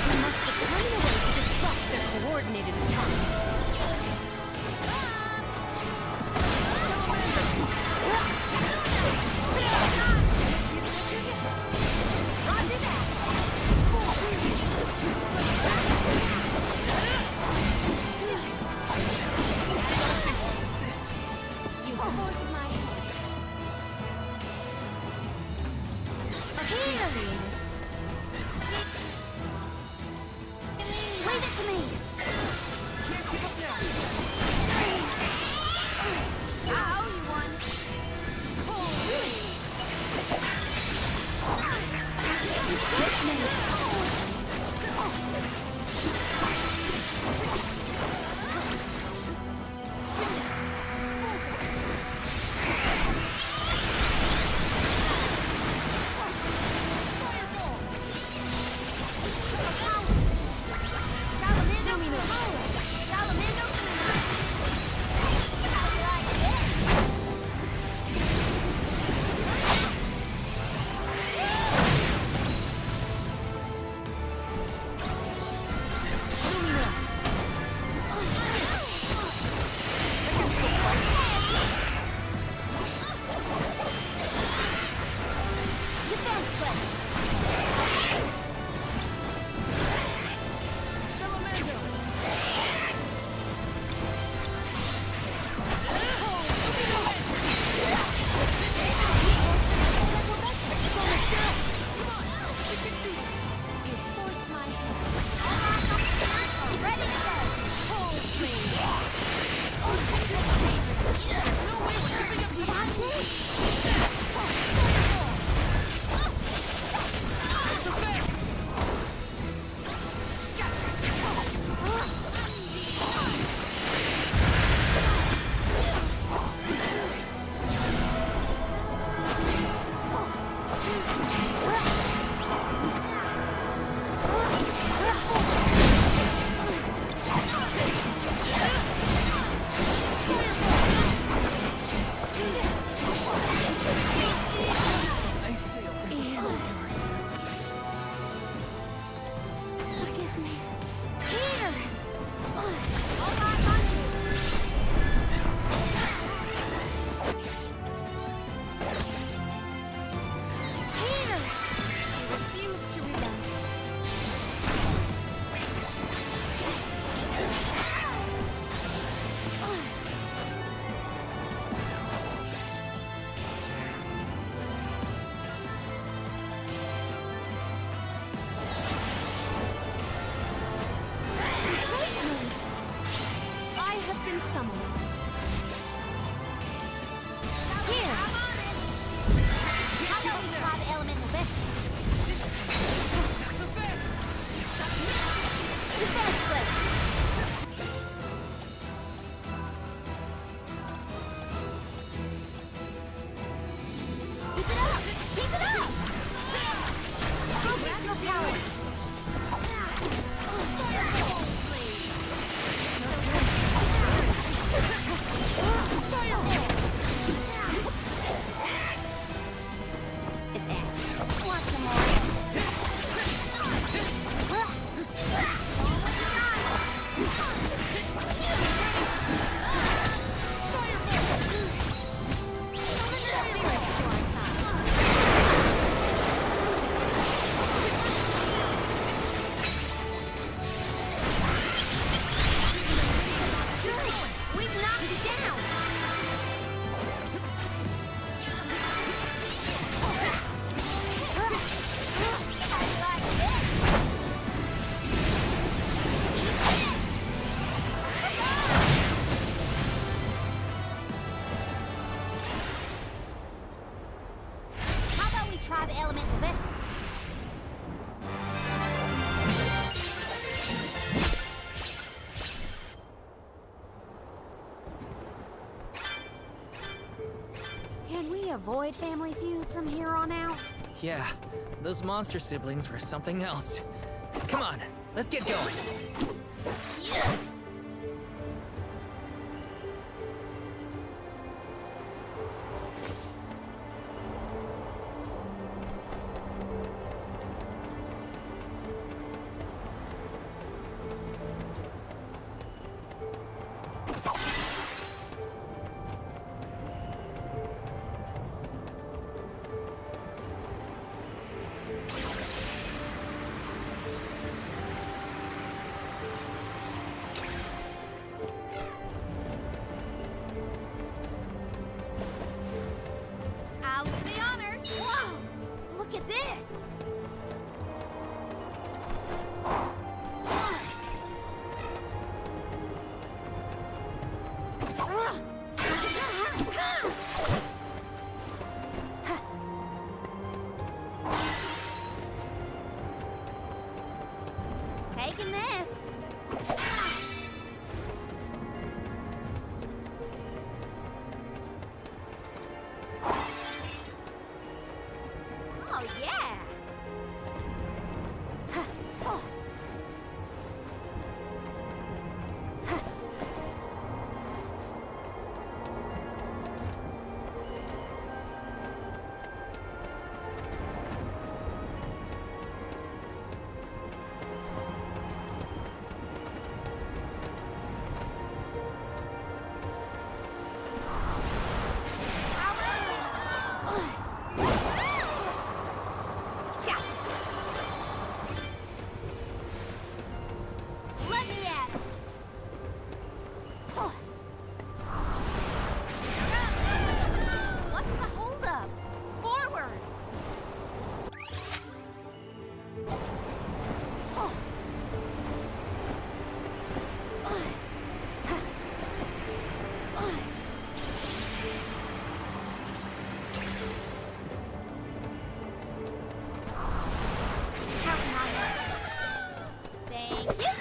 We must determine a way to disrupt their coordinated attacks. this. Defenseless. Keep it up! Keep it up! Focus your power! Want some We've knocked it down! How about we try the elemental vessel? Can we avoid family feuds from here on out? Yeah, those monster siblings were something else. Come on, let's get going. I'll do the honor. Whoa! Look at this. Taking this. Oh, yeah! Let me at him. What's the holdup? Forward. Thank you.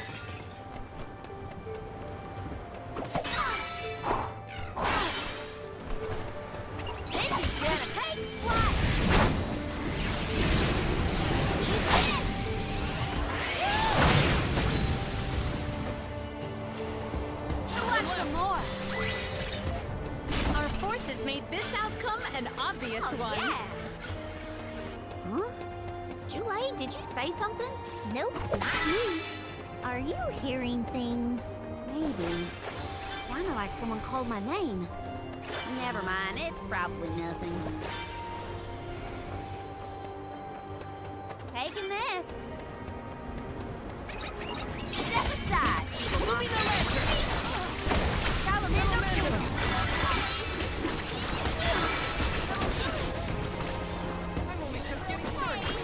This is gonna take flight. You want some more? Our forces made this outcome an obvious one. Yeah. Huh? Jue, did you say something? Nope, not me. Are you hearing things? Maybe. Sounded like someone called my name. Never mind, it's probably nothing. Taking this. Step aside, evil moving the lantern. Salamander killer. I'm only just getting started.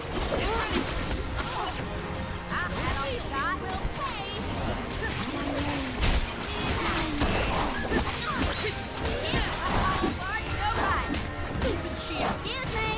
I had all you got. Will pay. Excuse me.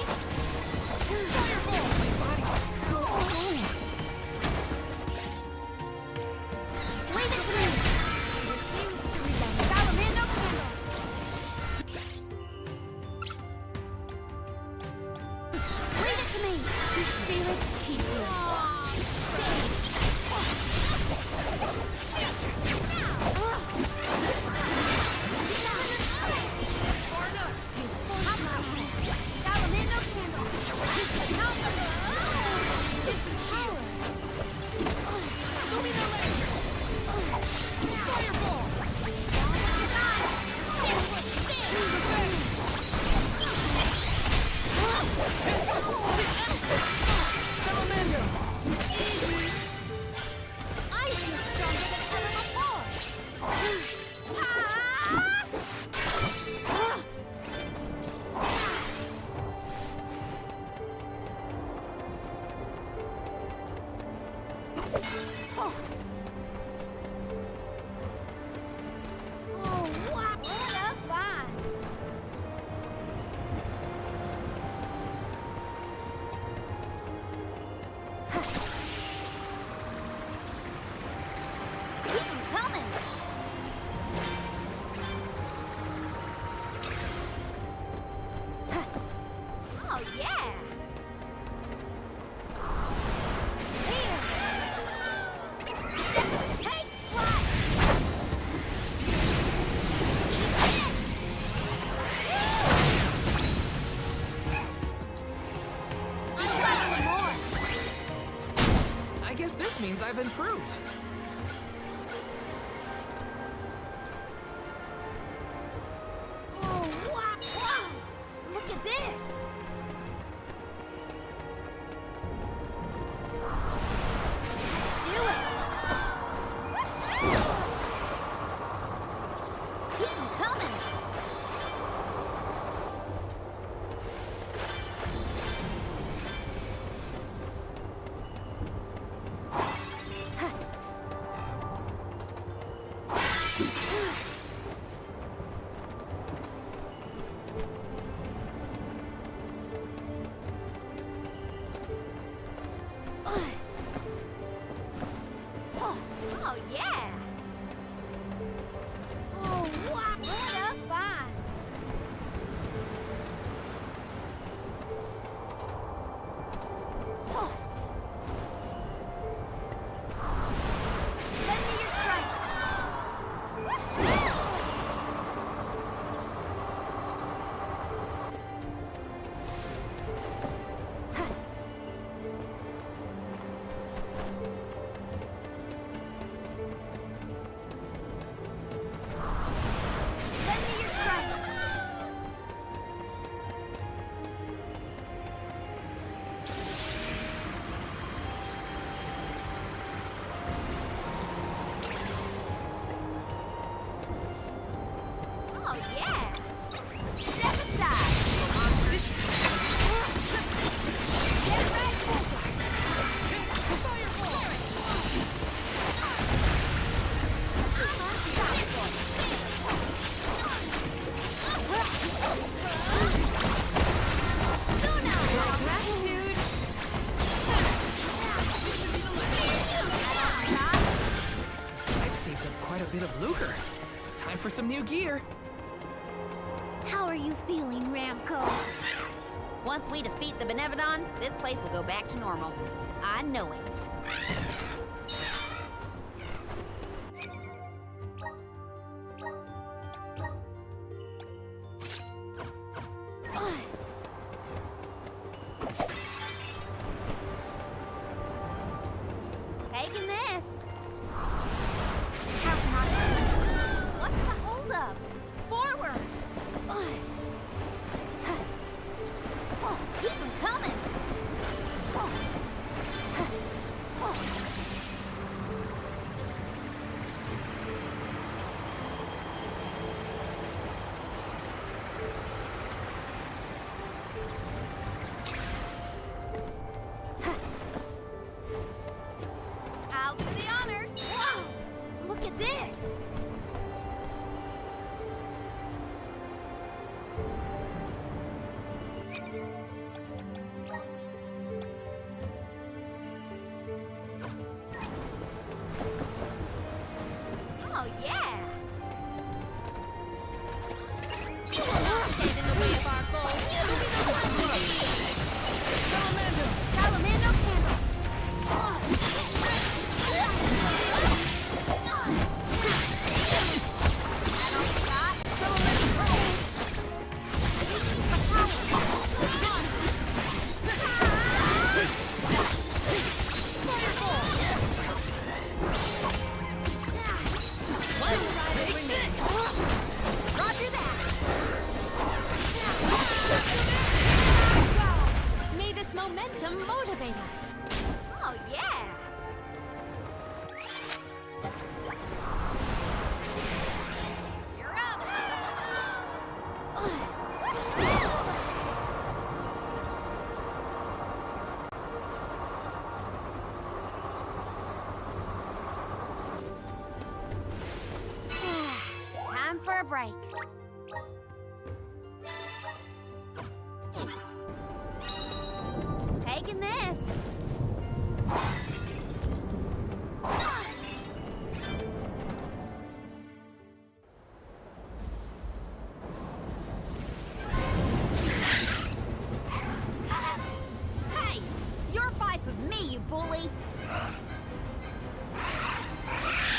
I've improved. Oh, wow! Look at this! Let's do it! Keep them coming! Oh, yeah! Oh, wow! What a find! Oh. Lend me your strength! Lend me your strength! Oh, yeah! Step aside! Get right, bullseye! Gratitude! I've saved up quite a bit of lucre. Time for some new gear. How are you feeling, Ramco? Once we defeat the Benevodon, this place will go back to normal. I know it. Taking this. What's the holdup? Forward! Oh, keep them coming! I'll do the honors! Wow! Look at this! Oh, yeah! You will not stand in the way of our goal! Salamando candle! Roger that! May this momentum motivate us. Oh, yeah! You're up! Time for a break. Taking this. Hey! Your fight's with me, you bully!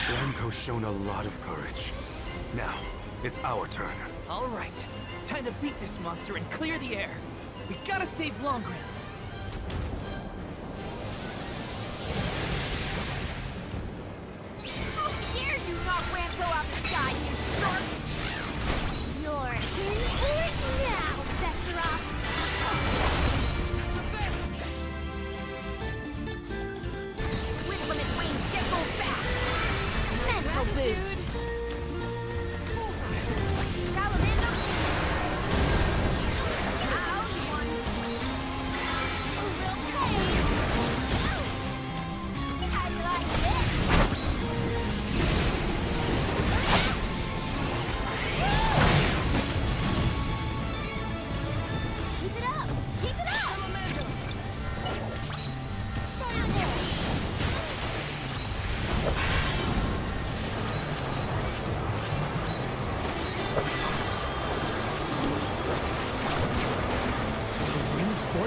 Ramco's shown a lot of courage. Now, it's our turn. All right, time to beat this monster and clear the air. We gotta save Longrin.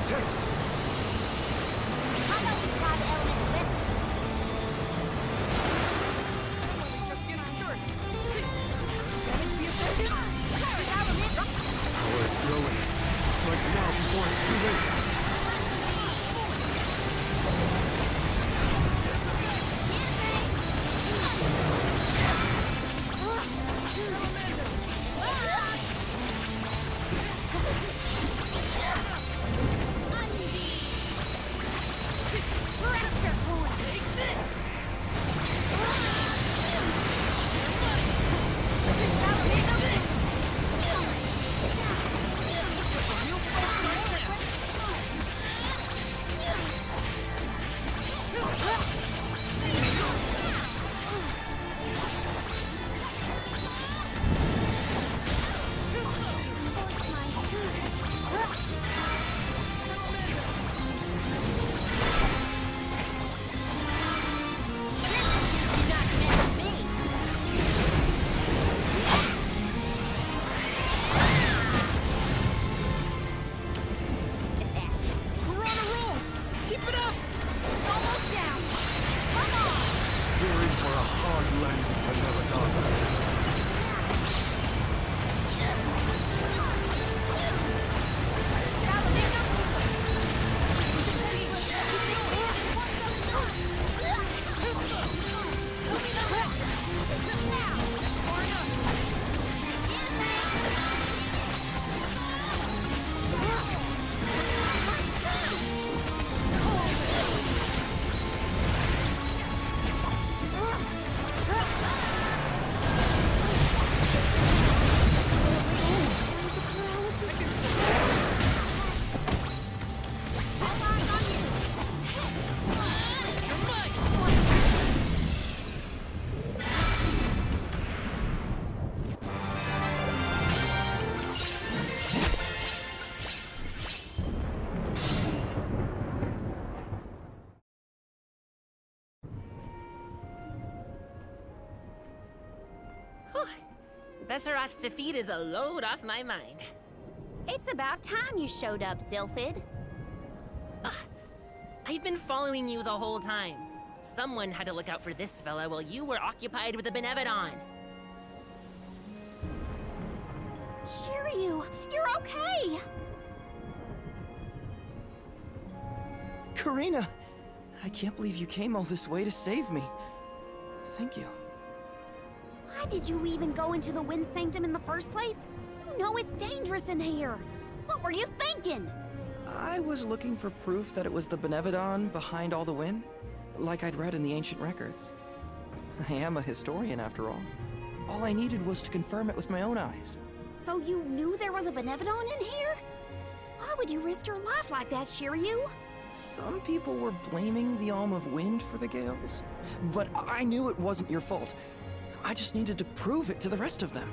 vortex! How about we try the elemental whistle? Just getting started. Power is growing. Strike now before it's too late. Pressure point! Take this! You're in for a hard landing, Benevodon. Besseroth's defeat is a load off my mind. It's about time you showed up, Sylphid. I've been following you the whole time. Someone had to look out for this fella while you were occupied with the Benevodon. Shiryu, you're okay! Karina! I can't believe you came all this way to save me. Thank you. Why did you even go into the Wind Sanctum in the first place? You know it's dangerous in here. What were you thinking? I was looking for proof that it was the Benevodon behind all the wind, like I'd read in the ancient records. I am a historian, after all. All I needed was to confirm it with my own eyes. So you knew there was a Benevodon in here? Why would you risk your life like that, Shiryu? Some people were blaming the Alm of Wind for the gales, but I knew it wasn't your fault. I just needed to prove it to the rest of them.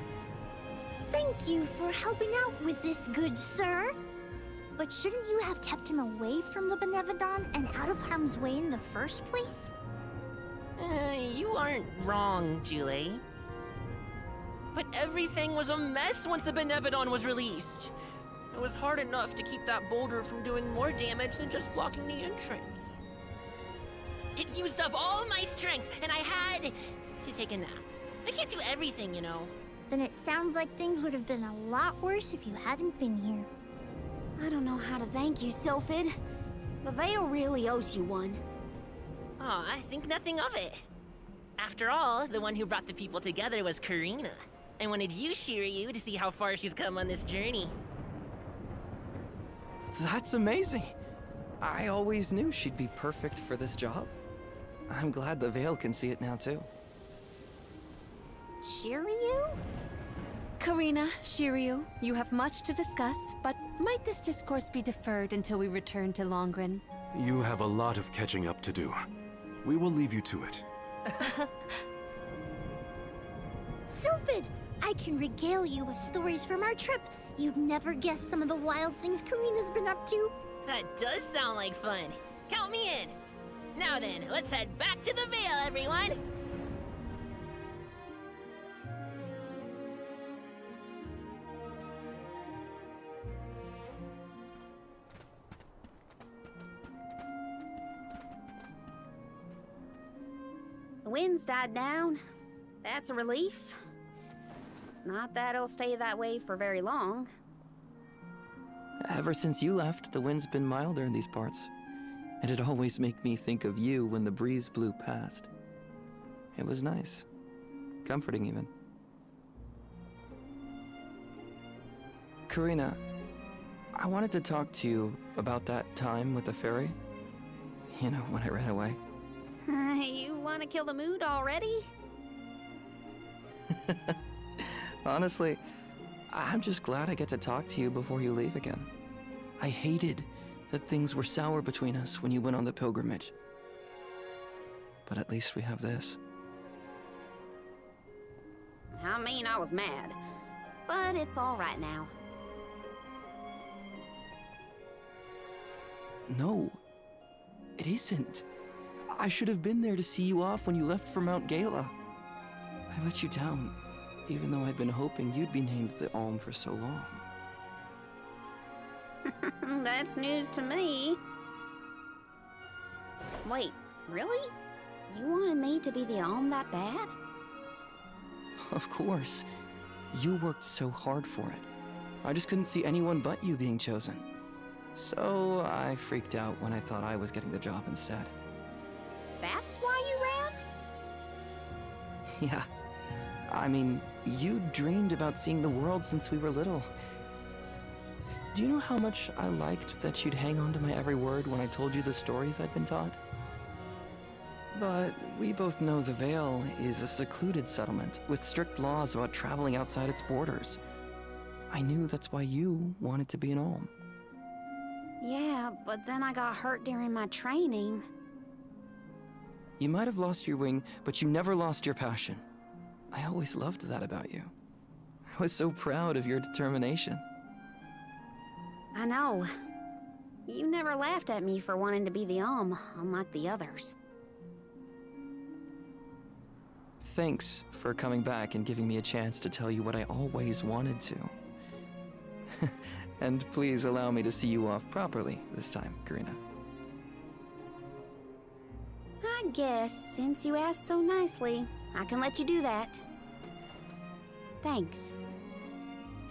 Thank you for helping out with this, good sir. But shouldn't you have kept him away from the Benevodon and out of harm's way in the first place? You aren't wrong, Julie. But everything was a mess once the Benevodon was released. It was hard enough to keep that boulder from doing more damage than just blocking the entrance. It used up all my strength, and I had to take a nap. I can't do everything, you know. Then it sounds like things would have been a lot worse if you hadn't been here. I don't know how to thank you, Sylphid. The Veil really owes you one. Aw, I think nothing of it. After all, the one who brought the people together was Karina. I wanted you, Shiryu, to see how far she's come on this journey. That's amazing. I always knew she'd be perfect for this job. I'm glad the Veil can see it now, too. Shiryu? Karina, Shiryu, you have much to discuss, but might this discourse be deferred until we return to Longren? You have a lot of catching up to do. We will leave you to it. Sylphid, I can regale you with stories from our trip. You'd never guess some of the wild things Karina's been up to. That does sound like fun. Count me in. Now then, let's head back to the Veil, everyone. The wind's died down. That's a relief. Not that it'll stay that way for very long. Ever since you left, the wind's been milder in these parts. And it always made me think of you when the breeze blew past. It was nice. Comforting, even. Karina, I wanted to talk to you about that time with the fairy. You know, when I ran away. You want to kill the mood already? Honestly, I'm just glad I get to talk to you before you leave again. I hated that things were sour between us when you went on the pilgrimage. But at least we have this. I mean, I was mad. But it's all right now. No, it isn't. I should have been there to see you off when you left for Mount Gala. I let you down, even though I'd been hoping you'd be named the Alm for so long. That's news to me. Wait, really? You wanted me to be the Alm that bad? Of course. You worked so hard for it. I just couldn't see anyone but you being chosen. So I freaked out when I thought I was getting the job instead. That's why you ran? Yeah. I mean, you dreamed about seeing the world since we were little. Do you know how much I liked that you'd hang on to my every word when I told you the stories I'd been taught? But we both know the Vale is a secluded settlement with strict laws about traveling outside its borders. I knew that's why you wanted to be an Alm. Yeah, but then I got hurt during my training. You might have lost your wing, but you never lost your passion. I always loved that about you. I was so proud of your determination. I know. You never laughed at me for wanting to be the Alm, unlike the others. Thanks for coming back and giving me a chance to tell you what I always wanted to. And please allow me to see you off properly this time, Karina. I guess, since you asked so nicely, I can let you do that. Thanks.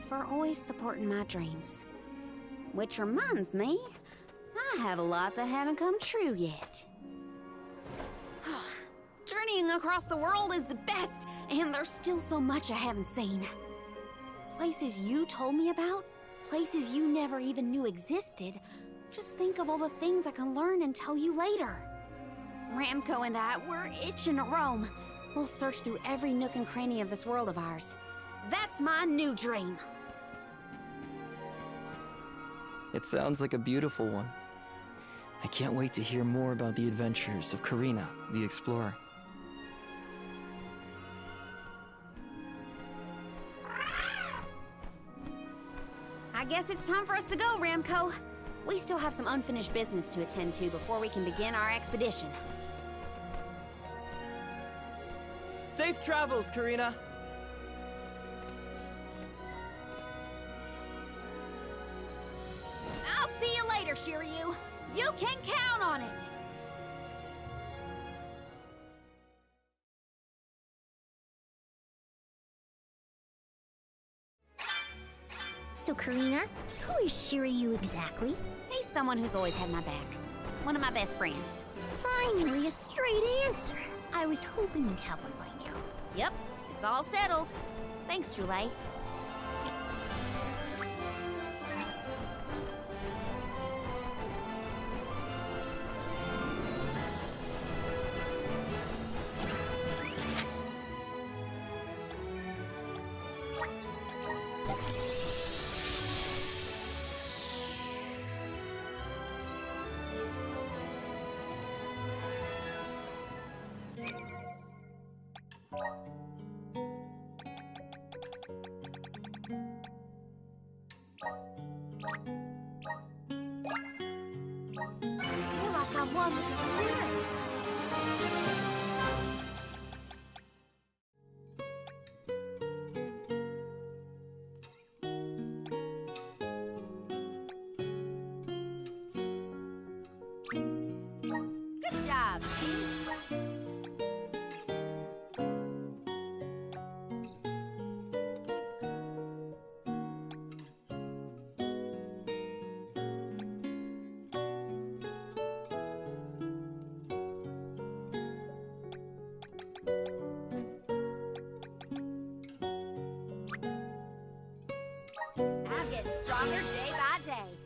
For always supporting my dreams. Which reminds me, I have a lot that haven't come true yet. Journeying across the world is the best, and there's still so much I haven't seen. Places you told me about, places you never even knew existed. Just think of all the things I can learn and tell you later. Ramco and I, we're itching to roam. We'll search through every nook and cranny of this world of ours. That's my new dream. It sounds like a beautiful one. I can't wait to hear more about the adventures of Karina, the explorer. I guess it's time for us to go, Ramco. We still have some unfinished business to attend to before we can begin our expedition. Safe travels, Karina! I'll see you later, Shiryu. You can count on it! So, Karina, who is Shiryu exactly? He's someone who's always had my back. One of my best friends. Finally, a straight answer. I was hoping you'd have one by now. Yep, it's all settled. Thanks, Julie. Feel like I'm one with the spirits. Good job, Pete. getting stronger day by day.